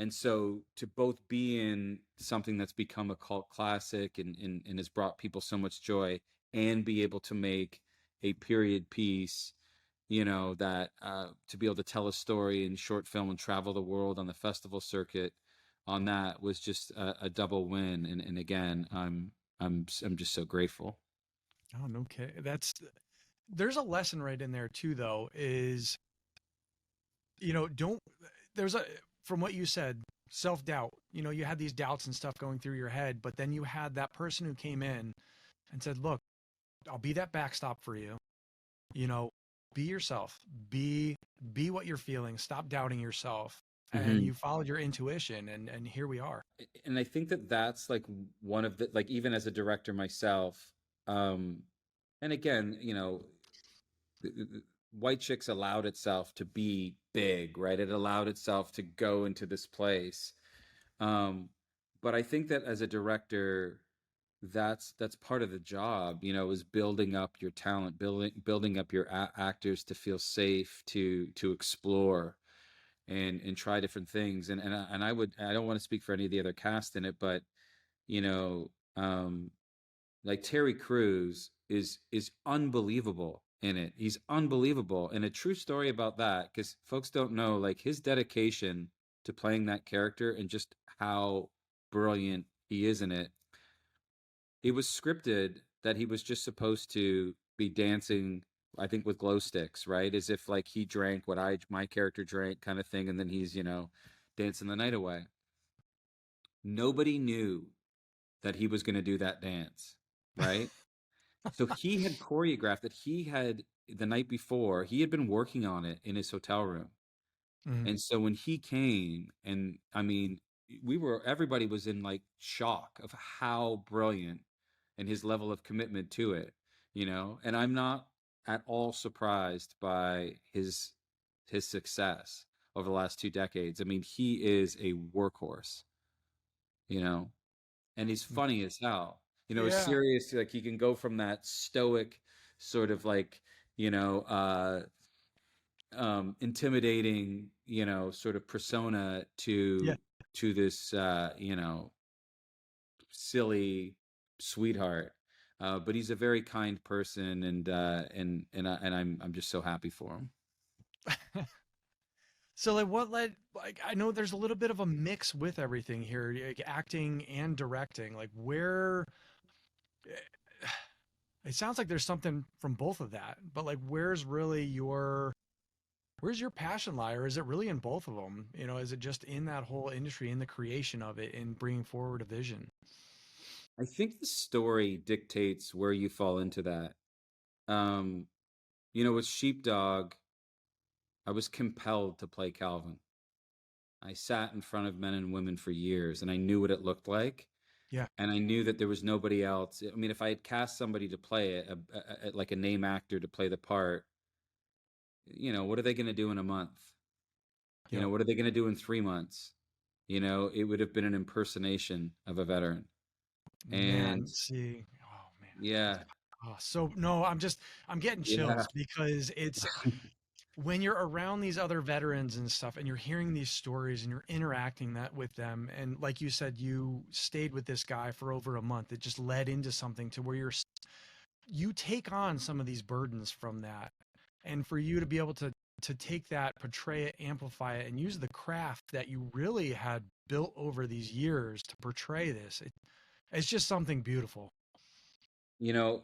so to both be in something that's become a cult classic and has brought people so much joy and be able to make a period piece, that to be able to tell a story in short film and travel the world on the festival circuit on that was just a double win. And again, I'm just so grateful. Oh, no kidding. There's a lesson right in there too, though, is, don't, there's a, from what you said, self-doubt, you had these doubts and stuff going through your head, but then you had that person who came in and said, look, I'll be that backstop for you. You know, be yourself, be what you're feeling, stop doubting yourself. And Mhm. you followed your intuition, and here we are. And I think that that's like one of the, like, even as a director myself, um and again, White Chicks allowed itself to be big, right? It allowed itself to go into this place. But I think that as a director, that's part of the job, is building up your talent, building up your actors to feel safe to explore and try different things. I don't want to speak for any of the other cast in it, but you know, um, like Terry Crews is unbelievable in it. He's unbelievable. And a true story about that, because folks don't know, like, his dedication to playing that character and just how brilliant he is in it. It was scripted that he was just supposed to be dancing, I think, with glow sticks, right? As if like he drank what my character drank, kind of thing, and then he's, dancing the night away. Nobody knew that he was going to do that dance, right? So he had choreographed it. He had, the night before, he had been working on it in his hotel room. Mm. And so when he came, and I mean, everybody was in like shock of how brilliant and his level of commitment to it, and I'm not at all surprised by his success over the last 2 decades. I mean, he is a workhorse, you know, and he's funny as hell. As Yeah. serious, like he can go from that stoic sort of like, you know, uh intimidating, sort of persona Yeah. to this silly sweetheart. But he's a very kind person, and I'm just so happy for him. So like what led like I know there's a little bit of a mix with everything here, like acting and directing. Like where it sounds like there's something from both of that, but like where's your passion lie, or is it really in both of them? Is it just in that whole industry, in the creation of it, and bringing forward a vision? I think the story dictates where you fall into that. Um, with Sheepdog, I was compelled to play Calvin. I sat in front of men and women for years, and I knew what it looked like. Yeah. And I knew that there was nobody else. I mean, if I had cast somebody to play it, like a name actor to play the part, what are they going to do in a month? Yep. What are they going to do in 3 months? It would have been an impersonation of a veteran. And Man, see, oh man, yeah, so no, I'm getting yeah, chills because it's when you're around these other veterans and stuff, and you're hearing these stories and you're interacting that with them, and like you said, you stayed with this guy for over a month. It just led into something to where you take on some of these burdens from that, and for you to be able to take that, portray it, amplify it, and use the craft that you really had built over these years to portray this, it's just something beautiful. you know,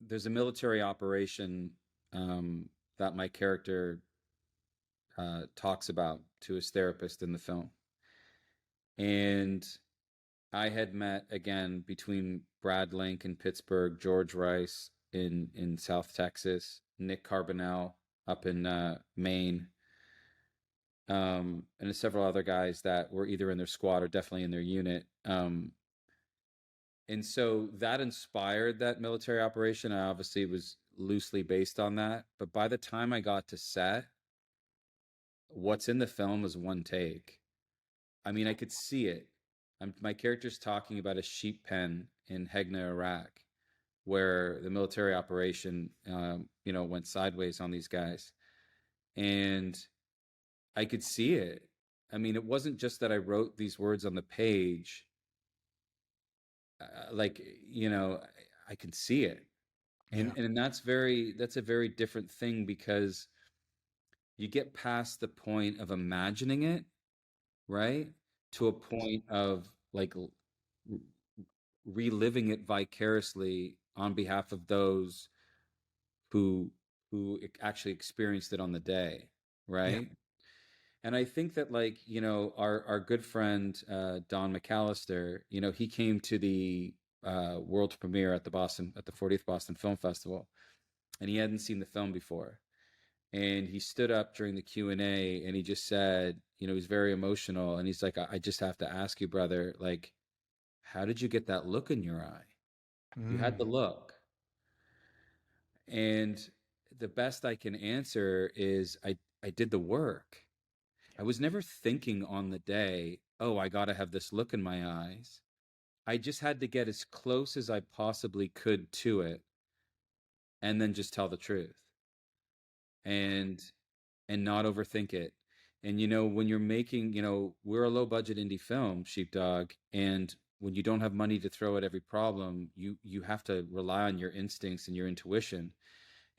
there's a military operation that my character talks about to his therapist in the film. And I had met again between Brad Link in Pittsburgh, George Rice in South Texas, Nick Carbonell up in Maine, and several other guys that were either in their squad or definitely in their unit. And so that inspired that military operation. I obviously was loosely based on that. But by the time I got to set, what's in the film was one take. I mean, I could see it. My character's talking about a sheep pen in Hegna, Iraq, where the military operation, went sideways on these guys. And I could see it. I mean, it wasn't just that I wrote these words on the page. Like, I could see it. Yeah. And that's a very different thing, because you get past the point of imagining it, right? To a point of like reliving it vicariously on behalf of those who actually experienced it on the day, Yeah. right? And I think that, like, our good friend Don McAllister, he came to the world premiere at the 40th Boston Film Festival, and he hadn't seen the film before. And he stood up during the Q&A, and he just said, he's very emotional, and he's like, I just have to ask you, brother, like, how did you get that look in your eye? You had Mm. the look. And the best I can answer is I did the work. I was never thinking on the day, oh, I got to have this look in my eyes. I just had to get as close as I possibly could to it, and then just tell the truth, and not overthink it. And when you're making, we're a low budget indie film, Sheepdog, and when you don't have money to throw at every problem, you have to rely on your instincts and your intuition.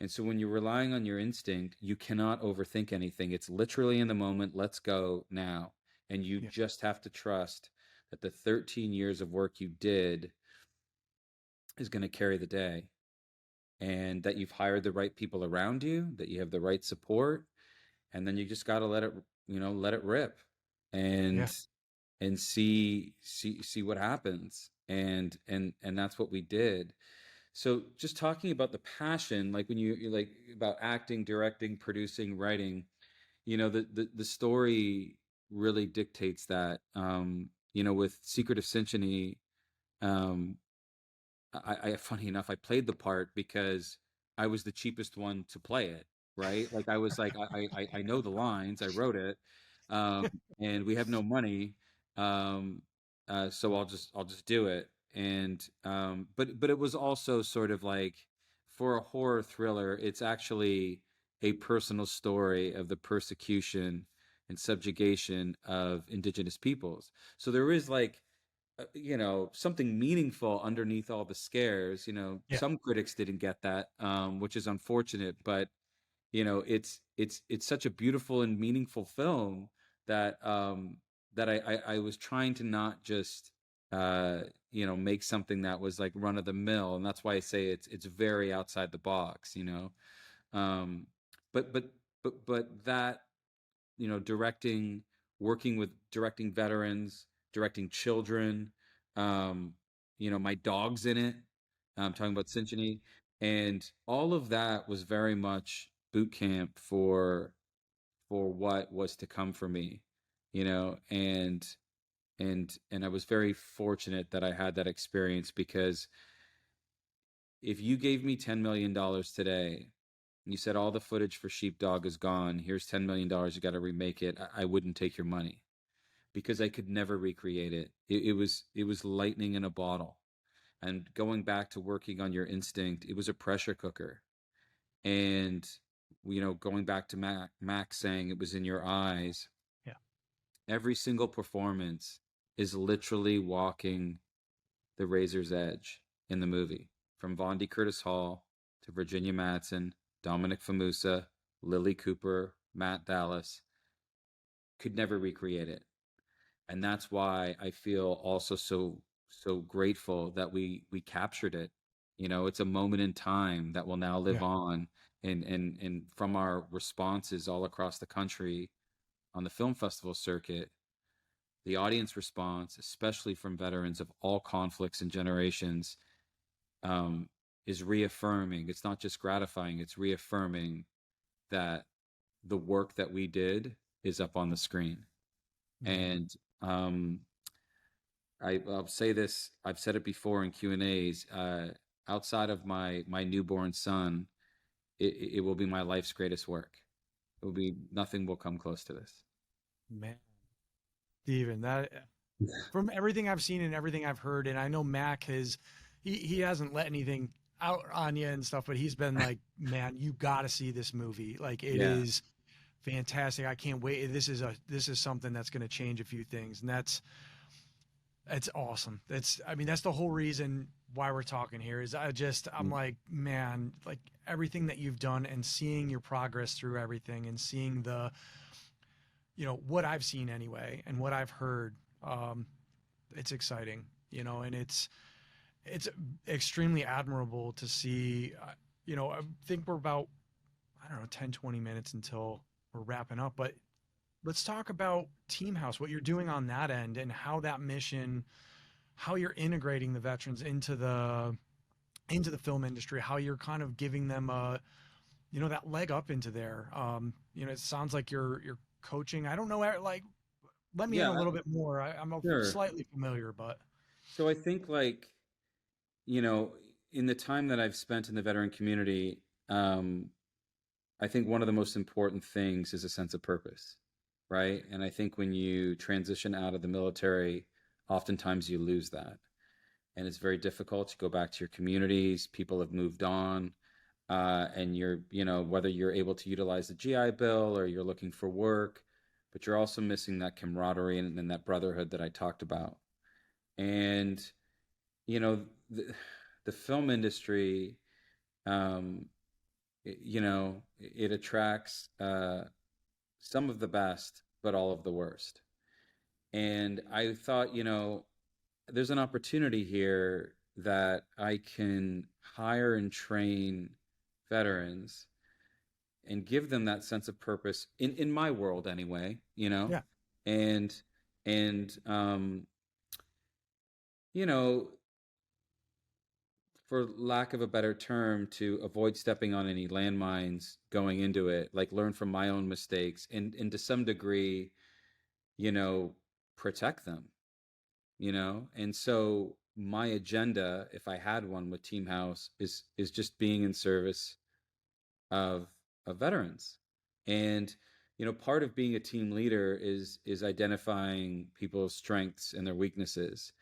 And so when you're relying on your instinct, you cannot overthink anything. It's literally in the moment. Let's go now. And you Yeah. just have to trust that the 13 years of work you did is going to carry the day, and that you've hired the right people around you, that you have the right support, and then you just got to let it, let it rip, Yeah. and see what happens. And that's what we did. So just talking about the passion, like when you're like about acting, directing, producing, writing, the story really dictates that. With Secret of Synchrony, um, funny enough, I played the part because I was the cheapest one to play it, right? Like I was like, I know the lines, I wrote it, um, and we have no money, um, so I'll just do it. And but it was also sort of like, for a horror thriller, it's actually a personal story of the persecution and subjugation of indigenous peoples. So there is like, something meaningful underneath all the scares. Yeah. Some critics didn't get that, which is unfortunate, but it's such a beautiful and meaningful film that I was trying to not just make something that was like run of the mill, and that's why I say it's very outside the box. Um, but that, directing, working with directing veterans, directing children. My dog's in it. I'm talking about Synchrony, and all of that was very much boot camp for what was to come for me, and I was very fortunate that I had that experience, because if you gave me $10 million today and you said all the footage for Sheepdog is gone, here's $10 million, you got to remake it, I wouldn't take your money, because I could never recreate it. It was lightning in a bottle. And going back to working on your instinct, it was a pressure cooker. And going back to Max saying it was in your eyes, Yeah. every single performance is literally walking the razor's edge in the movie. From Vondi Curtis Hall to Virginia Madsen, Dominic Famusa, Lily Cooper, Matt Dallas, could never recreate it. And that's why I feel also so grateful that we captured it. It's a moment in time that will now live Yeah. on, and from our responses all across the country on the film festival circuit, the audience response, especially from veterans of all conflicts and generations, um, is reaffirming. It's not just gratifying, it's reaffirming that the work that we did is up on the screen. Man. And I'll say this, I've said it before in Q&As, outside of my newborn son, it will be my life's greatest work. It will be, nothing will come close to this. Man. Steven, that from everything I've seen and everything I've heard, and I know Mac he hasn't let anything out on you and stuff, but he's been like, man, you got to see this movie. Like it Yeah. is fantastic. I can't wait. This is something that's going to change a few things, and that's awesome. That's the whole reason why we're talking here. Is I'm like, man, like everything that you've done and seeing your progress through everything and seeing what I've seen anyway and what I've heard. It's exciting, and it's extremely admirable to see. I think we're about, I don't know, 10, 20 minutes until we're wrapping up, but let's talk about Teamhouse, what you're doing on that end and how that mission, how you're integrating the veterans into the film industry, how you're kind of giving them that leg up into there. It sounds like you're coaching. I don't know, like, let me in Yeah, a little bit more. I'm sure. slightly familiar, but So I think, like, you know, in the time that I've spent in the veteran community, I think one of the most important things is a sense of purpose, right? And I think when you transition out of the military, oftentimes you lose that. And it's very difficult to go back to your communities. People have moved on. And you're, whether you're able to utilize the GI Bill or you're looking for work, but you're also missing that camaraderie and that brotherhood that I talked about. And, you know, the film industry, um, it attracts some of the best, but all of the worst. And I thought, there's an opportunity here that I can hire and train veterans and give them that sense of purpose in my world anyway, Yeah. and and you know, for lack of a better term, to avoid stepping on any landmines going into it, like learn from my own mistakes and to some degree, you know, protect them, And so my agenda, if I had one with Teamhouse, is just being in service of veterans. And part of being a team leader is identifying people's strengths and their weaknesses.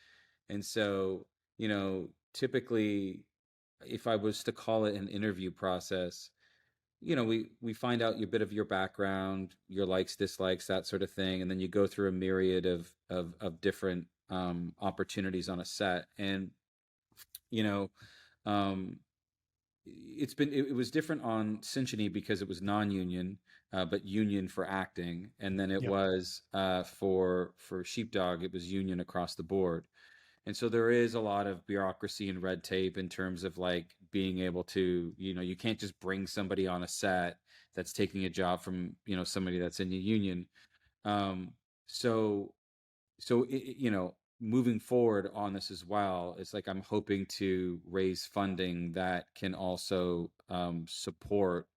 And so, typically, if I was to call it an interview process, we find out a bit of your background, your likes, dislikes, that sort of thing, and then you go through a myriad of different opportunities on a set. And you know, um, it was different on Synchrony because it was non-union, but union for acting, and then it Yep. was for Sheepdog, it was union across the board. And so there is a lot of bureaucracy and red tape in terms of like being able to, you can't just bring somebody on a set that's taking a job from, somebody that's in the union. Um, so, moving forward on this as well, it's like I'm hoping to raise funding that can also support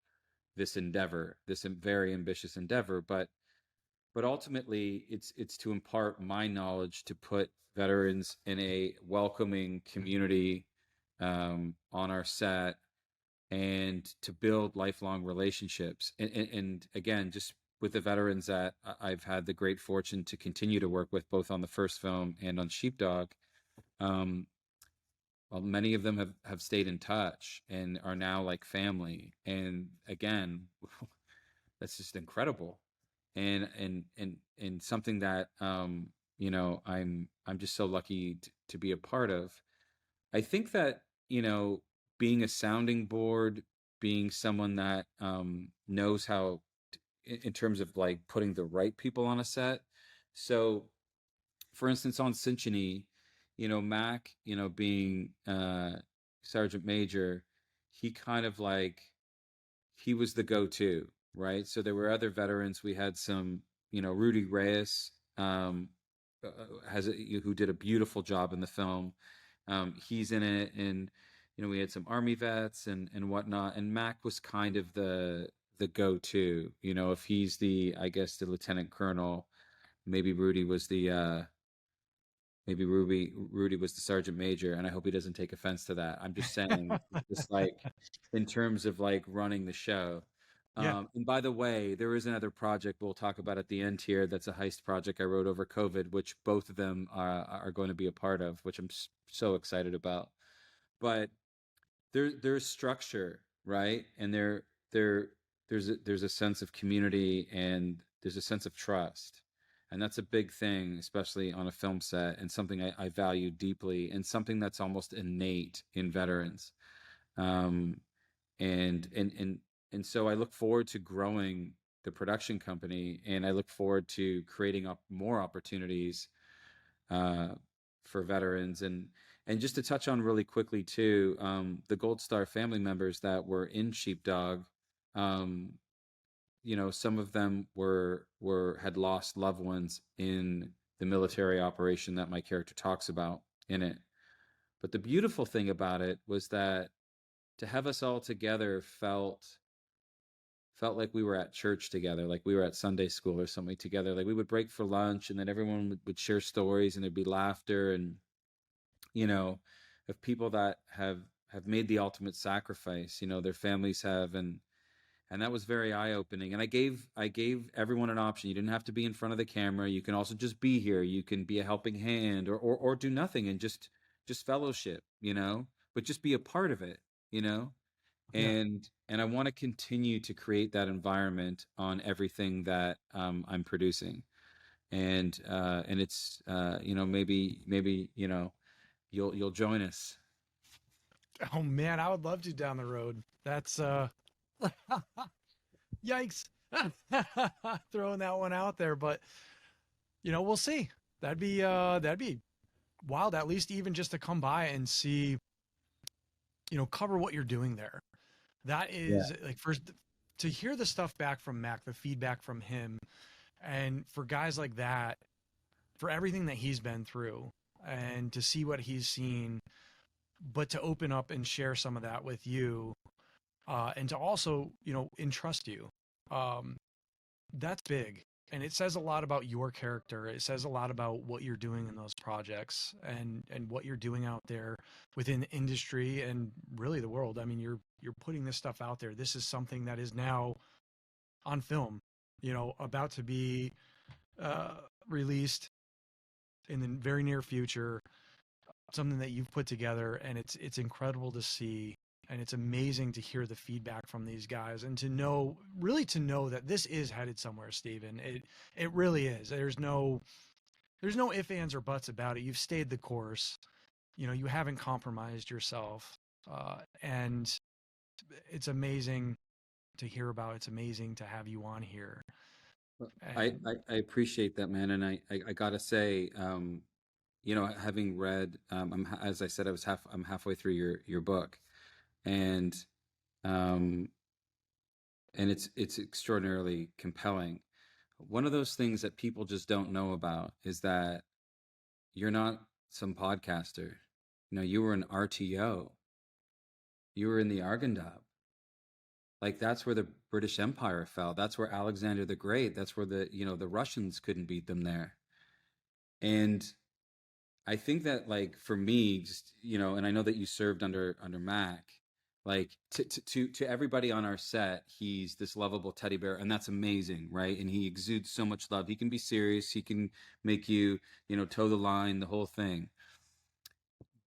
this endeavor, this very ambitious endeavor. But ultimately it's to impart my knowledge to put veterans in a welcoming community on our set and to build lifelong relationships and again, just with the veterans that I've had the great fortune to continue to work with both on the first film and on Sheepdog. um, well, many of them have stayed in touch and are now like family, and again, that's just incredible, and something that I'm just so lucky to be a part of. I think that being a sounding board, being someone that knows how in terms of like putting the right people on a set. So for instance, on Synchrony, Mac, being Sergeant Major, he kind of like he was the go-to, right? So there were other veterans. We had some, Rudy Reyes, who did a beautiful job in the film. He's in it, and we had some Army vets and whatnot. And Mac was kind of the go-to. If he's the, I guess, the lieutenant colonel, maybe Rudy was the Rudy was the sergeant major, and I hope he doesn't take offense to that. I'm just saying, just like in terms of like running the show. Yeah. And by the way, there is another project we'll talk about at the end here. That's a heist project I wrote over COVID, which both of them are going to be a part of, which I'm so excited about. But there's structure, right? And there's a sense of community, and there's a sense of trust, and that's a big thing, especially on a film set, and something I value deeply, and something that's almost innate in veterans. um, and and and and so I look forward to growing the production company, and I look forward to creating up more opportunities uh, for veterans. And just to touch on really quickly too, the Gold Star family members that were in Sheepdog, um, some of them were had lost loved ones in the military operation that my character talks about in it. But the beautiful thing about it was that to have us all together felt like we were at church together, like we were at Sunday school or something together. Like we would break for lunch, and then everyone would share stories, and there'd be laughter, and you know, of people that have made the ultimate sacrifice. Their families have, and that was very eye opening. And I gave everyone an option. You didn't have to be in front of the camera. You can also just be here. You can be a helping hand, or do nothing and just fellowship, but just be a part of it, you know Yeah. and I want to continue to create that environment on everything that I'm producing. And it's maybe you'll join us. Oh man, I would love to down the road. That's Yikes. Throwing that one out there, but we'll see. That'd be wild, at least even just to come by and see, cover what you're doing there. That Yeah. is like, first, to hear the stuff back from Mac, the feedback from him, and for guys like that, for everything that he's been through, and to see what he's seen, but to open up and share some of that with you, and to also, entrust you. Um, that's big. And it says a lot about your character. It says a lot about what you're doing in those projects, and what you're doing out there within the industry and really the world. I mean, you're putting this stuff out there. This is something that is now on film, about to be uh, released in the very near future. Something that you've put together, and it's incredible to see, and it's amazing to hear the feedback from these guys, and to know, really to know that this is headed somewhere, Steven. It really is. There's no ifs, ands, or buts about it. You've stayed the course. You haven't compromised yourself, and it's amazing to hear about. It's amazing to have you on here. Well, And I appreciate that, man. And I gotta say, having read, as I said, I'm halfway through your book, and um, it's extraordinarily compelling. One of those things that people just don't know about is that you're not some podcaster. You were an RTO. You were in the Argandab. Like, that's where the British Empire fell. That's where Alexander the Great. That's where the Russians couldn't beat them there. And I think that, like, for me, just, and I know that you served under Mac, like, to everybody on our set, he's this lovable teddy bear, and that's amazing, right? And he exudes so much love. He can be serious. He can make you, toe the line, the whole thing.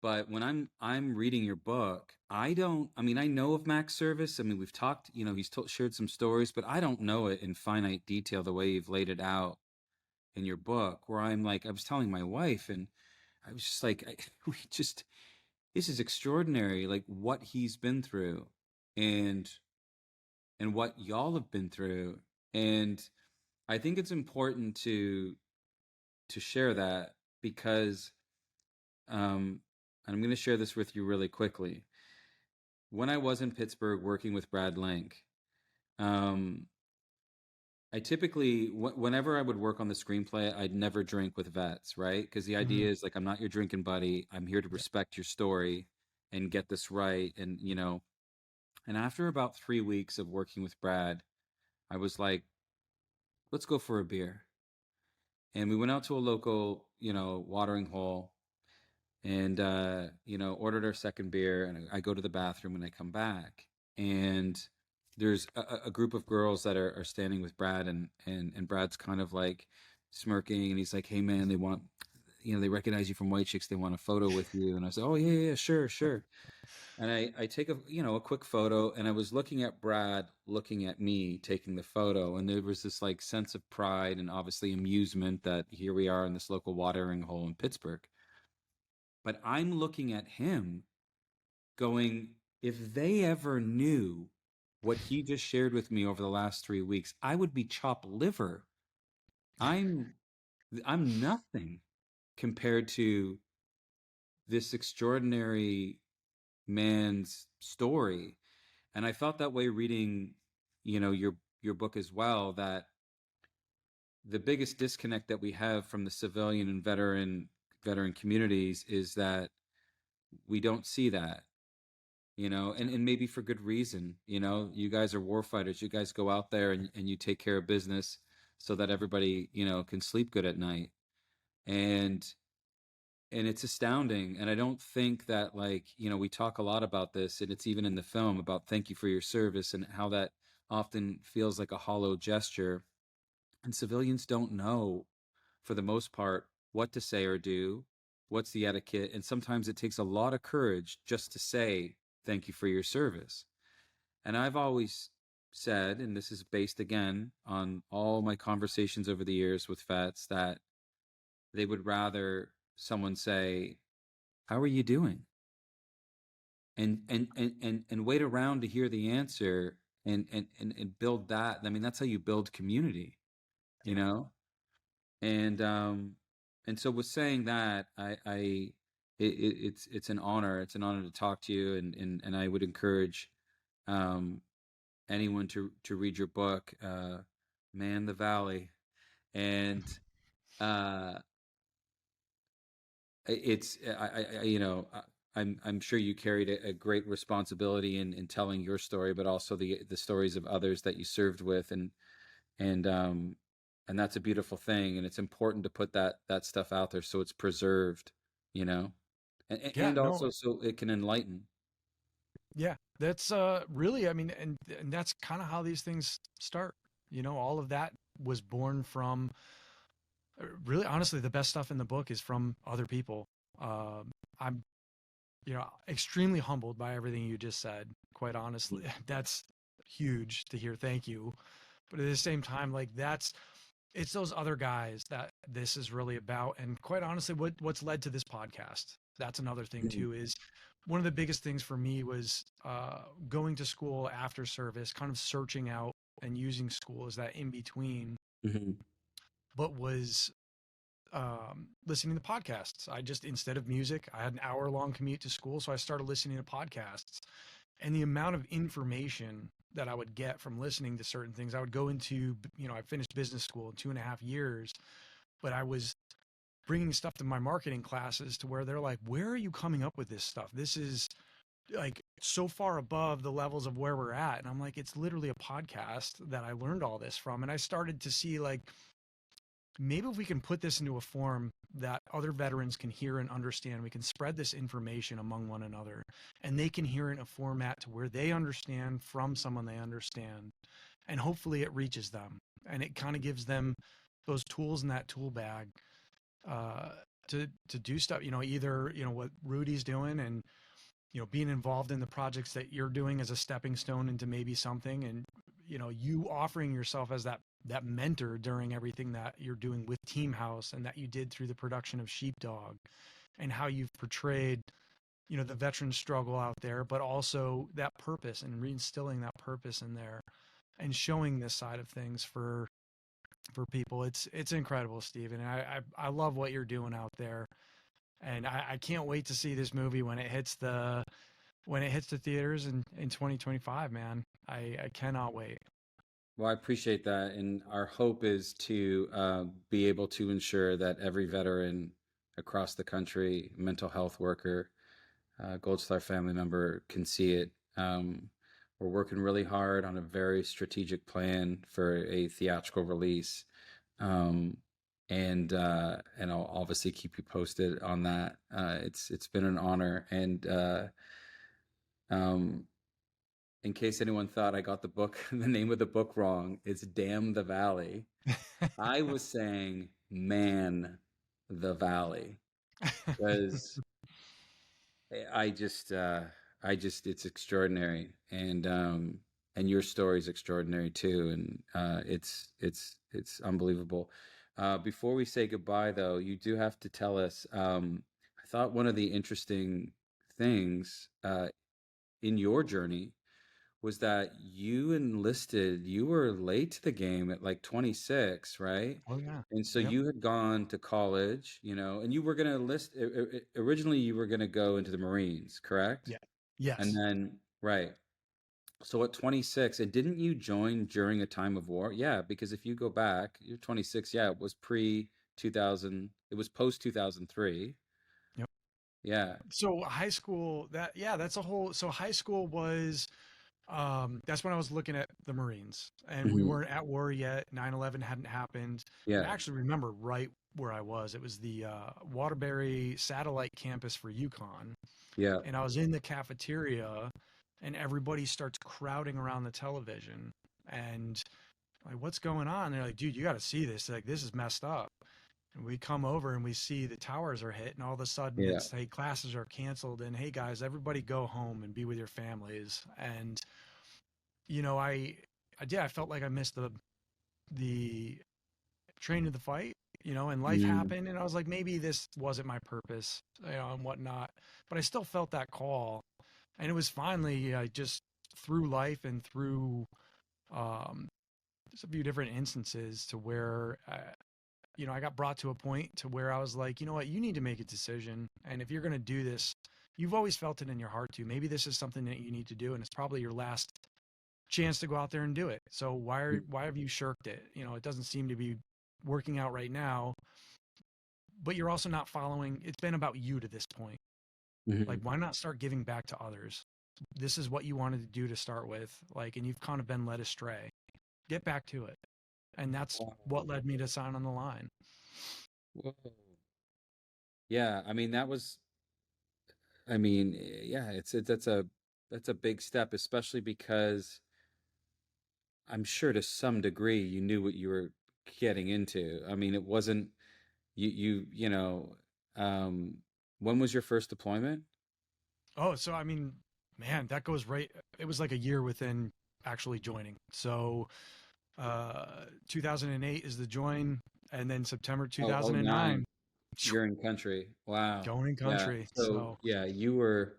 But when I'm reading your book, I don't. I mean, I know of Mac's service. I mean, we've talked. He's shared some stories, but I don't know it in finite detail the way you've laid it out in your book. Where I'm like, I was telling my wife, and I was just like, we just, this is extraordinary. Like, what he's been through, and what y'all have been through, and I think it's important to share that, because I'm going to share this with you really quickly. When I was in Pittsburgh working with Brad Link, um, I typically, whenever I would work on the screenplay, I'd never drink with vets, right? Because the mhm, idea is, like, I'm not your drinking buddy. I'm here to yeah. respect your story and get this right. And after about 3 weeks of working with Brad, I was like, let's go for a beer. And we went out to a local, watering hole, and ordered our second beer, and I go to the bathroom, and I come back, and there's a group of girls that are standing with Brad, and Brad's kind of like smirking, and he's like, hey man, they want, they recognize you from White Chicks, they want a photo with you. And I said, oh yeah, yeah, sure, sure. And I take a quick photo, and I was looking at Brad looking at me taking the photo, and there was this like sense of pride and obviously amusement that here we are in this local watering hole in Pittsburgh. But I'm looking at him going, if they ever knew what he just shared with me over the last 3 weeks, I would be chopped liver. I'm I'm nothing compared to this extraordinary man's story. And I felt that way reading, your book as well, that the biggest disconnect that we have from the civilian and veteran communities is that we don't see that, and maybe for good reason. You guys are war fighters. You guys go out there, and you take care of business so that everybody, can sleep good at night. And it's astounding. And I don't think that, like, we talk a lot about this, and it's even in the film about thank you for your service, and how that often feels like a hollow gesture. And civilians don't know, for the most part, what to say or do, what's the etiquette. And sometimes it takes a lot of courage just to say, thank you for your service. And I've always said, and this is based again on all my conversations over the years with vets, that they would rather someone say, how are you doing? And wait around to hear the answer, and build that. I mean, that's how you build community, you know? And so with saying that, it's an honor. It's an honor to talk to you, and I would encourage um, anyone to read your book, Man the Valley, and uh, it's I'm sure you carried a great responsibility in telling your story, but also the stories of others that you served with, and um and that's a beautiful thing, and it's important to put that stuff out there so it's preserved, you know, Yeah, and no, also so it can enlighten. yeah, that's really, I mean, and that's kind of how these things start. You know, all of that was born from really, honestly, the best stuff in the book is from other people. I'm, extremely humbled by everything you just said. Quite honestly, that's huge to hear. Thank you. But at the same time, like it's those other guys that this is really about. And quite honestly, what's led to this podcast. That's another thing Mhm. too. Is one of the biggest things for me was going to school after service, kind of searching out and using school as that in between, Mhm. but was listening to podcasts. I just, instead of music, I had an hour long commute to school. So I started listening to podcasts, and the amount of information that I would get from listening to certain things. I would go into, I finished business school in 2.5 years, but I was bringing stuff to my marketing classes to where they're like, where are you coming up with this stuff? This is like so far above the levels of where we're at. And I'm like, it's literally a podcast that I learned all this from. And I started to see like, maybe if we can put this into a form that other veterans can hear and understand, we can spread this information among one another, and they can hear it in a format to where they understand from someone they understand, and hopefully it reaches them, and it kind of gives them those tools in that tool bag uh, to do stuff. Either what Rudy's doing, and being involved in the projects that you're doing as a stepping stone into maybe something, and you offering yourself as that mentor during everything that you're doing with Teamhouse and that you did through the production of Sheepdog, and how you've portrayed the veteran struggle out there, but also that purpose and reinstilling that purpose in there and showing this side of things for people. It's incredible, Steven. And I love what you're doing out there, and I can't wait to see this movie when it hits the theaters in 2025, man. I cannot wait. Well, I appreciate that, and our hope is to be able to ensure that every veteran across the country, mental health worker, Gold Star family member can see it. We're working really hard on a very strategic plan for a theatrical release, um, and I'll obviously keep you posted on that. It's been an honor, and um, in case anyone thought I got the book, the name of the book wrong, it's Damn the Valley. I was saying Man the Valley because I just, uh, it's extraordinary, and your story is extraordinary too, and it's unbelievable. Before we say goodbye, though, you do have to tell us. I thought one of the interesting things in your journey was that you were late to the game at like 26, right? Oh yeah. And so Yep. you had gone to college, and you were going to originally you were going to go into the Marines, correct? Yeah. And Yes. then, right. So at 26, and didn't you join during a time of war? Yeah, because if you go back, you're 26, yeah, it was pre 2000, it was post 2003. Yep. Yeah. So high school, that's a whole, so high school was, that's when I was looking at the Marines, and we Hmm. weren't at war yet. 9/11 hadn't happened. And I Yeah. actually remember right where I was. It was the Waterbury satellite campus for UConn. Yeah. And I was in the cafeteria, and everybody starts crowding around the television. And like, what's going on? They're like, dude, you got to see this. Like, this is messed up. And we come over and we see the towers are hit, and all of a sudden Yeah. it's, hey, classes are canceled, and hey, guys, everybody go home and be with your families. And I did. I felt like I missed the train to the fight, and life Mm. happened, and I was like, maybe this wasn't my purpose, and whatnot. But I still felt that call, and it was finally, I just through life and through just a few different instances to where I got brought to a point to where I was like, you know what, you need to make a decision. And if you're going to do this, you've always felt it in your heart to. Maybe this is something that you need to do, and it's probably your last chance to go out there and do it. So why have you shirked it? It doesn't seem to be working out right now, but you're also not following. It's been about you to this point. Mm-hmm. Like, why not start giving back to others? This is what you wanted to do to start with, like, and you've kind of been led astray. Get back to it. And that's Wow. what led me to sign on the line. Whoa. Yeah, I mean that was I mean, yeah, that's a big step, especially because I'm sure to some degree you knew what you were getting into. I mean, it wasn't you know, um when was your first deployment? Oh, so I mean, man, that goes right. It was like a year within actually joining. So 2008 is the join, and then September Oh, oh 9. 2009, You're in country. Wow. going in Yeah. country. So, So, yeah, you were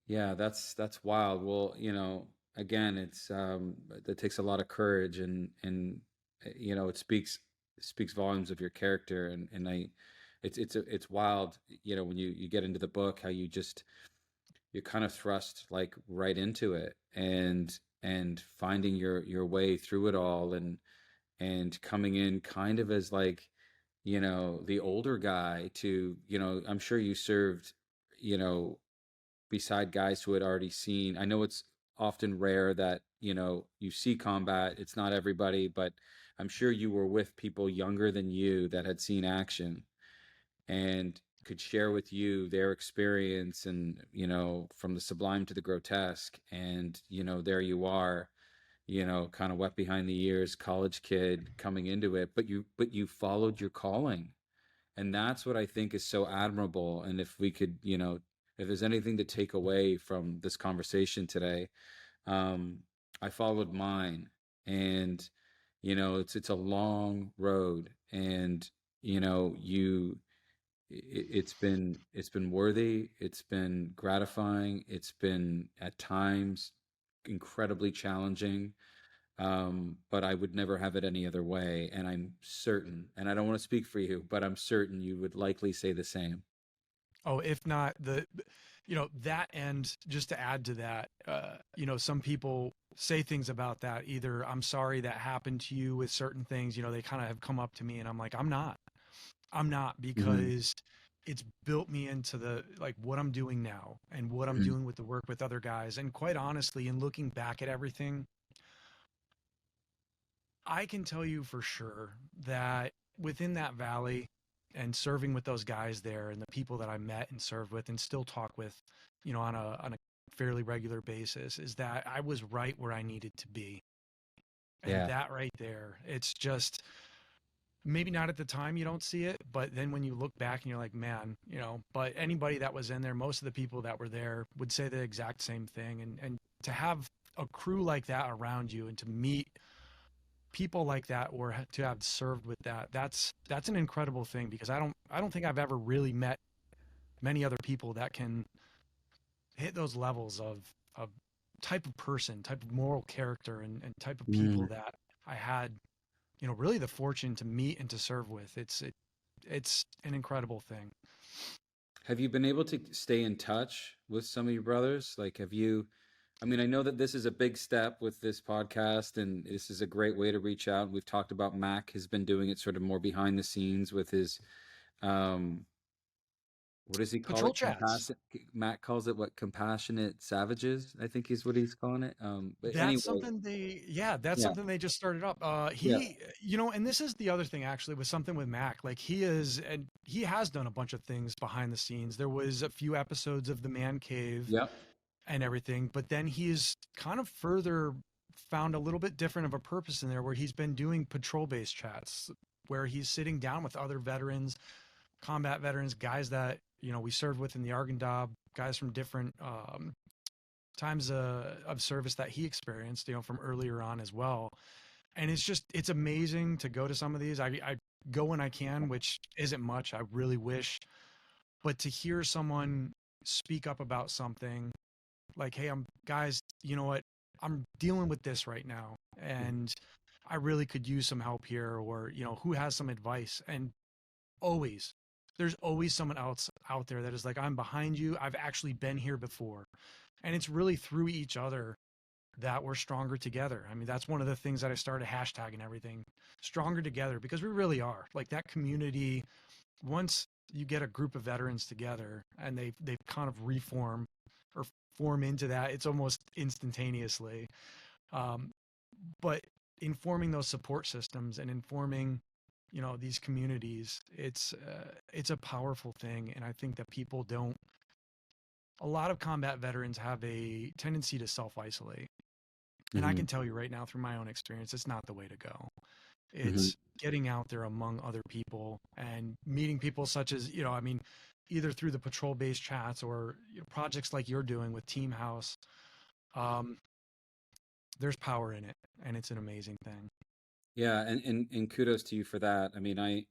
yeah, that's wild. Well, again, that takes a lot of courage it speaks volumes of your character and it's wild, when you get into the book how you're kind of thrust like right into it and finding your way through it all and coming in kind of as like the older guy to I'm sure you served you know beside guys who had already seen. I know it's often rare that you see combat, it's not everybody, but I'm sure you were with people younger than you that had seen action and could share with you their experience and from the sublime to the grotesque. And there you are, kind of wet behind the ears, college kid coming into it, but you followed your calling. And that's what I think is so admirable. And if we could, if there's anything to take away from this conversation today, um, I followed mine. And it's a long road. And you it's been worthy, it's been gratifying, it's been at times incredibly challenging, but I would never have it any other way. And I'm certain, and I don't want to speak for you, but I'm certain you would likely say the same. oh, if not that end, just to add to that, some people say things about that. Either I'm sorry that happened to you with certain things, they kind of have come up to me and I'm like, I'm not, Hmm. because it's built me into the like what I'm doing now and what I'm Hmm. doing with the work with other guys. And quite honestly, in looking back at everything, I can tell you for sure that within that valley and serving with those guys there and the people that I met and served with and still talk with, on a fairly regular basis, is that I was right where I needed to be. And Yeah. that right there, it's just maybe not at the time you don't see it, but then when you look back and you're like, man, but anybody that was in there, most of the people that were there would say the exact same thing. And to have a crew like that around you and to meet people like that or to have served with that, that's an incredible thing, because I don't think I've ever really met many other people that can hit those levels of type of person, type of moral character, and type of people Mm. that I had, really the fortune to meet and to serve with. It's an incredible thing. Have you been able to stay in touch with some of your brothers? Like, I mean, I know that this is a big step with this podcast, and this is a great way to reach out. We've talked about Mac has been doing it sort of more behind the scenes with his, um, what does he call Patrol it? chats. Matt calls it what? Compassionate savages, I think is what he's calling it. But That's anyway, something that's yeah, something they just started up. yeah, And this is the other thing actually with something with Mac. Like and he has done a bunch of things behind the scenes. There was a few episodes of the Man Cave yeah, and everything, but then he's kind of further found a little bit different of a purpose in there, where he's been doing patrol based chats, where he's sitting down with other veterans, combat veterans, guys that, we served with in the Argandab, guys from different times of service that he experienced, from earlier on as well. And it's amazing to go to some of these. I go when I can, which isn't much. I really wish, but to hear someone speak up about something like, hey, guys, you know what? I'm dealing with this right now, and I really could use some help here, or, who has some advice? And always, there's always someone else out there that is like, I'm behind you. I've actually been here before. And it's really through each other that we're stronger together. I mean, that's one of the things that I started hashtagging everything, stronger together, because we really are. Like, that community, once you get a group of veterans together and they've kind of reform or form into that, it's almost instantaneously. But informing those support systems and informing, these communities, it's a powerful thing. And I think that people don't, a lot of combat veterans have a tendency to self-isolate. And I Hmm. can tell you right now through my own experience, it's not the way to go. Hmm. It's getting out there among other people and meeting people such as, either through the patrol-based chats or projects like you're doing with Teamhouse. Um, there's power in it, and it's an amazing thing. Yeah, and kudos to you for that. I mean, I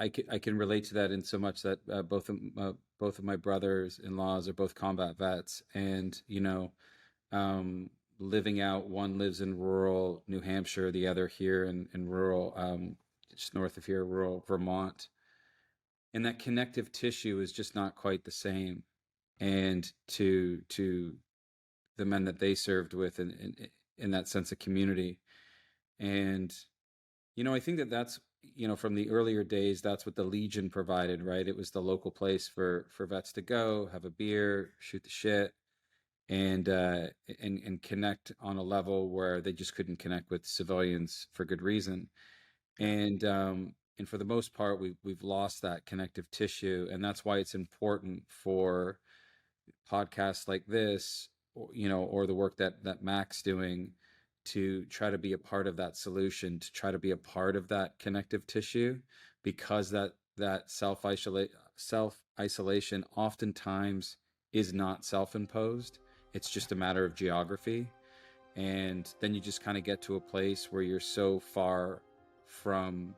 can relate to that in so much that both of my brothers-in-laws are both combat vets, and um, living out, one lives in rural New Hampshire, the other here in rural, just north of here, rural Vermont, and that connective tissue is just not quite the same. And to the men that they served with, in that sense of community, and I think that's from the earlier days, that's what the Legion provided, right? It was the local place for vets to go, have a beer, shoot the shit, and connect on a level where they just couldn't connect with civilians for good reason. Yeah. And for the most part, we've lost that connective tissue, and that's why it's important for podcasts like this, or the work that Mac's doing, to try to be a part of that solution, to try to be a part of that connective tissue, because that self isolation oftentimes is not self-imposed. It's just a matter of geography. And then you just kind of get to a place where you're so far from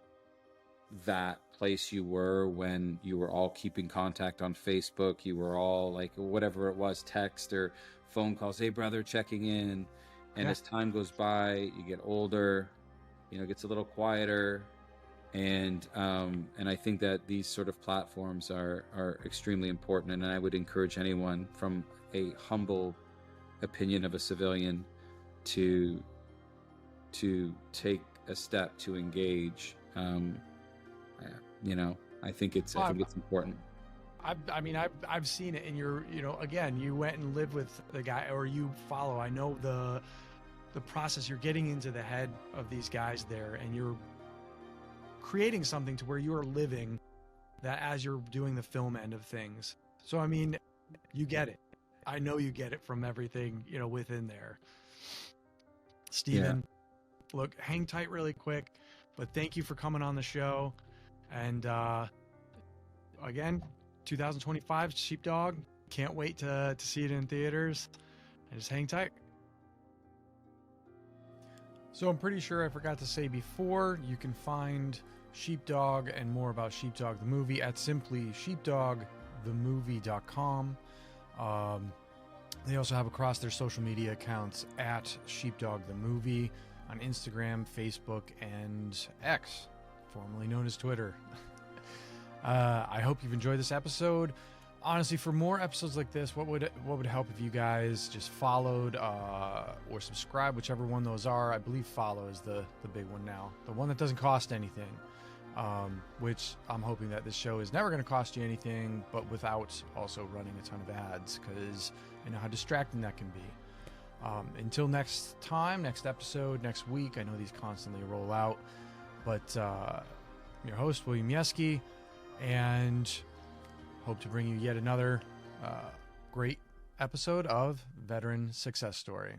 that place you were when you were all keeping contact on Facebook. You were all like, whatever it was, text or phone calls, hey brother, checking in. And Yeah. as time goes by, you get older, it gets a little quieter. And I think that these sort of platforms are extremely important. And I would encourage anyone, from a humble opinion of a civilian, to take a step to engage. I think it's important. I've seen it, and again, you went and lived with the guy, or you follow. I know the process. You're getting into the head of these guys there, and you're creating something to where you are living that as you're doing the film end of things. So, I mean, you get it. I know you get it from everything, within there. Steven, look, hang tight really quick, but thank you for coming on the show. And again, 2025 Sheepdog. Can't wait to see it in theaters. And just hang tight. So I'm pretty sure I forgot to say before, you can find Sheepdog and more about Sheepdog the movie at simply sheepdogthemovie.com. They also have across their social media accounts at Sheepdog the Movie on Instagram, Facebook, and X, formerly known as Twitter. I hope you've enjoyed this episode. Honestly, for more episodes like this, what would help if you guys just followed or subscribe, whichever one those are. I believe follow is the big one now, the one that doesn't cost anything, which I'm hoping that this show is never going to cost you anything, but without also running a ton of ads, because I know how distracting that can be. Until next time, next episode, next week, I know these constantly roll out, but your host, William Yeski, and hope to bring you yet another great episode of Veteran Success Story.